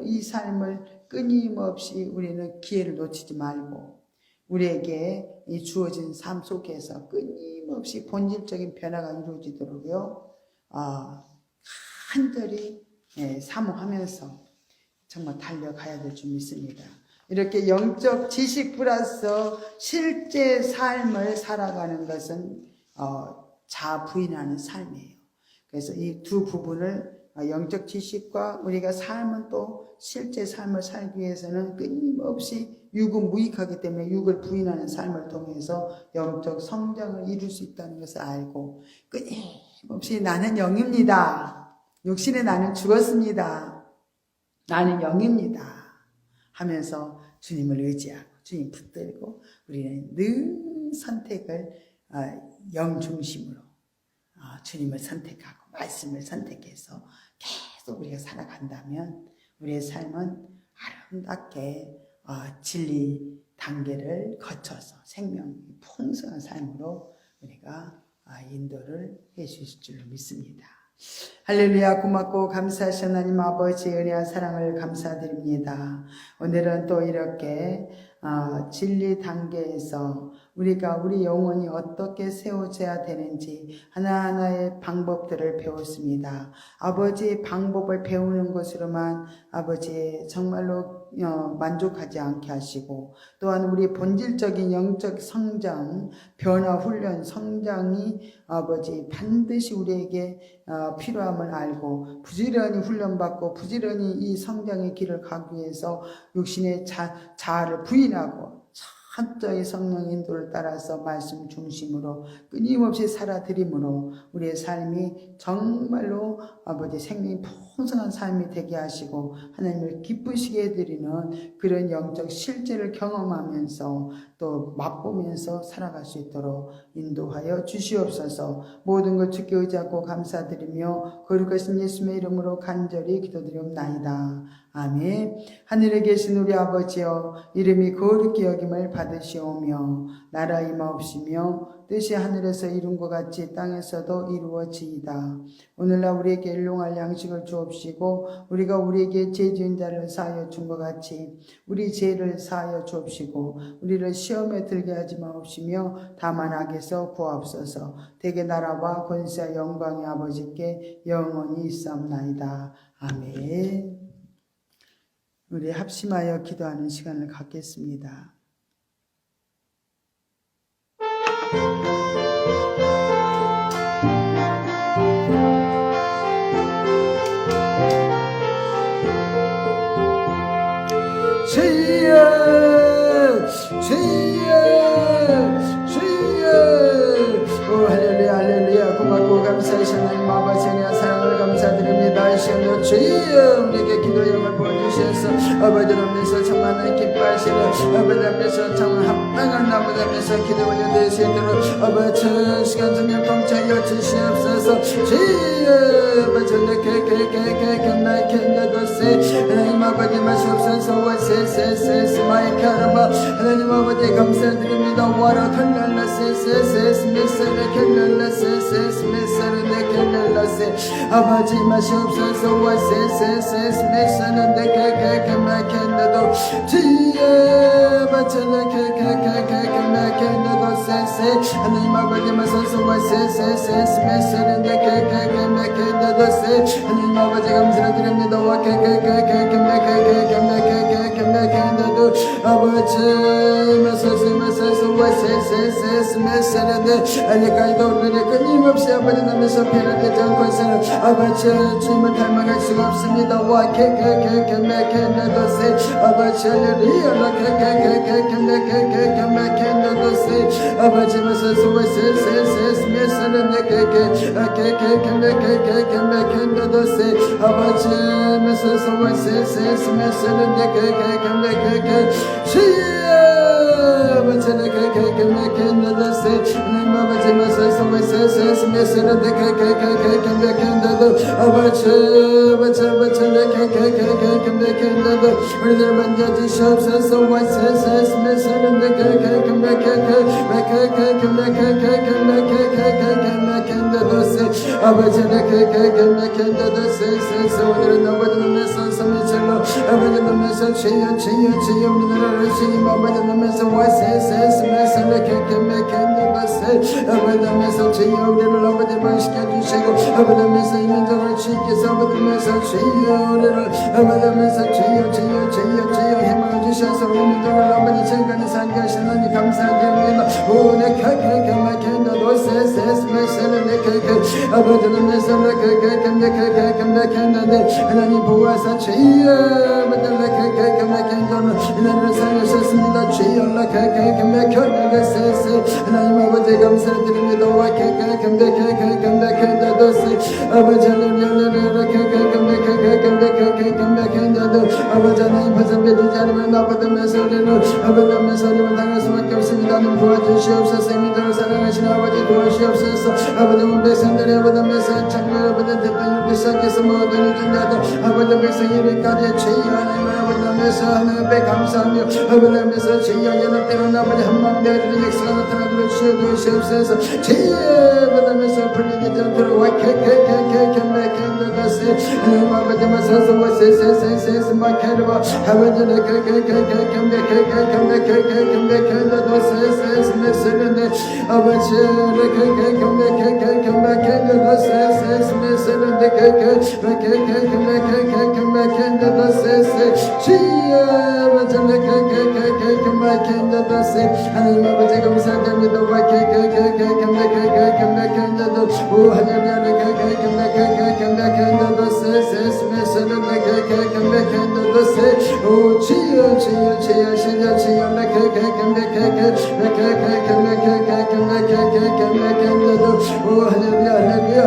A: 이 삶을 끊임없이 우리는 기회를 놓치지 말고 우리에게 이 주어진 삶 속에서 끊임없이 본질적인 변화가 이루어지도록요, 간절히 사모하면서 정말 달려가야 될 줄 믿습니다. 이렇게 영적 지식 플러스 실제 삶을 살아가는 것은 자아 부인하는 삶이에요. 그래서 이 두 부분을, 영적 지식과 우리가 삶은 또 실제 삶을 살기 위해서는 끊임없이 육은 무익하기 때문에 육을 부인하는 삶을 통해서 영적 성장을 이룰 수 있다는 것을 알고, 끊임없이 나는 영입니다, 육신의 나는 죽었습니다, 나는 영입니다 하면서 주님을 의지하고 주님 붙들고 우리는 늘 선택을 영중심으로 주님을 선택하고 말씀을 선택해서 계속 우리가 살아간다면 우리의 삶은 아름답게 진리 단계를 거쳐서 생명이 풍성한 삶으로 우리가 인도를 해 주실 줄로 믿습니다. 할렐루야. 고맙고 감사하신 하나님 아버지의 은혜와 사랑을 감사드립니다. 오늘은 또 이렇게 진리 단계에서 우리가 우리 영혼이 어떻게 세워져야 되는지 하나하나의 방법들을 배웠습니다. 아버지의 방법을 배우는 것으로만 아버지 정말로 만족하지 않게 하시고 또한 우리 본질적인 영적 성장, 변화, 훈련, 성장이 아버지 반드시 우리에게 필요함을 알고 부지런히 훈련받고 부지런히 이 성장의 길을 가기 위해서 육신의 자아를 부인하고 철저히 성령 인도를 따라서 말씀 중심으로 끊임없이 살아드림으로 우리의 삶이 정말로 아버지 생명이 풍성한 삶이 되게 하시고 하나님을 기쁘시게 해드리는 그런 영적 실제를 경험하면서 또 맛보면서 살아갈 수 있도록 인도하여 주시옵소서. 모든 것 주께 의지하고 감사드리며 거룩하신 예수님의 이름으로 간절히 기도드리옵나이다. 아멘. 하늘에 계신 우리 아버지여, 이름이 거룩히 여김을 받으시오며 나라 임하옵시며 뜻이 하늘에서 이룬 것 같이 땅에서도 이루어지이다. 오늘날 우리에게 일용할 양식을 주옵시고 우리가 우리에게 죄 지은 자를 사하여 준 것 같이 우리 죄를 사하여 주옵시고 우리를 시험에 들게 하지 마옵시며 다만 악에서 구하옵소서. 대개 나라와 권세와 영광의 아버지께 영원히 있사옵나이다. 아멘. 우리 합심하여 기도하는 시간을 갖겠습니다. 주여 주여 주여. 오 할렐루야 할렐루야. 고맙고 감사하신 하나님 아버지의 사랑을 감사드립니다. 이 시간도 주여 우리에게 기도형을 보여주셔서 아버지 앞에서 정말 기뻐하시는 아버지 앞에서 정말 합당한 아버지 앞에서 기도 올려드리시도록 아버지 시간 정말 통치하여 주시옵소서. 주여 아버지 하나님 아버지 마시옵소서. 와세세세스 마이카르마 하나님 아버지 감사드립니다. 와라 컬랄라세세세스 메사르 컬랄라세세스 메사르 네컬랄라세 아버지 마시옵소서. 와세세세스 메사르 네컬랄라케마켄나도 주여 바쳐라 케케케케케마켄나도 세세 하나님 아버지 마소서. 와세세세스 메사르 네컬랄라케마켄나도 세 하나님 아버지 감사드립니다. 와케케케케케마켄나도 아버지 마소서 와세세세스 메사르 아니까지도 우리를 끊임없이 아버지 남에서 피를 내지 않고 있으는 아버지 주님을 닮아갈 수가 없습니다. 와케케케케마켄나도 세 아버지 할렐루야 케케케케케마켄나도 세 아버지 마소서 와세세세스 메사르 케케케케마켄나도 세 아버지 마소서 와세세세스 메사르 케케케케케 주여 아버지 케케케케마켄나도 세 하나님 아버지 마소서 와세세세스 메사르 케케케케마켄나도 아버지 케케케케마켄나도 우리들 만져주시옵소서. 와세세세스 메사르 케케케케마켄나도 세 아버지 케케케케마켄나도 세 오늘은 아버지 놈에서 섬이절로 아버지 놈에서 주여 우리 나라를 주님 아버지 놈에서 와세세스 메사르 케케케마켄나도 세 아버지 놈에서 주여 우리를 아버지 만시켜주시고 아버지 놈에서 이 민족을 주께서 아버지 놈에서 주여 우리를 아버지 놈에서 주여 힘을 주셔서 우리 민족을 아버지 즐거이 살게 하시는 하나님 감사드립니다. 오늘 케케케마켄나도 세세스 메사르 아버지 놈에서 케케케케마켄나도 하나님 보호하사 주여 아버지 케케케마켄나도 나를 살려주셨습니다. 주여 케케케마켄나도 하나님 아버지 감사드립니다. 와케케케마켄나도 아버지 할렐루야 케케케마켄나도 아버지 하나님 벗은 베리지 않으면 나받으면서 우리는 아버지면서 우리는 당할 수밖에 없습니다. 하나님 도와주시옵소서. 믿음을 사랑하시는 아버지 도와주시옵소서. 아버지 우리 백성들이 아버지면서 창렬 아버지 대통령 시작해서 모든 유전자들 아버지 백성 이르까지 죄의 하나님 아버지면서 하나님께 감사하며 아버지면서 죄의 연합되는 아버지 한마음되어지는 역사가 나타나도록 주시옵소서. 죄의 아버지면서 풀리게 되도록 하나님 아버지면서 세세세세세세 마케르바 아버지는 하나님 아버지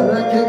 A: 감사합니다.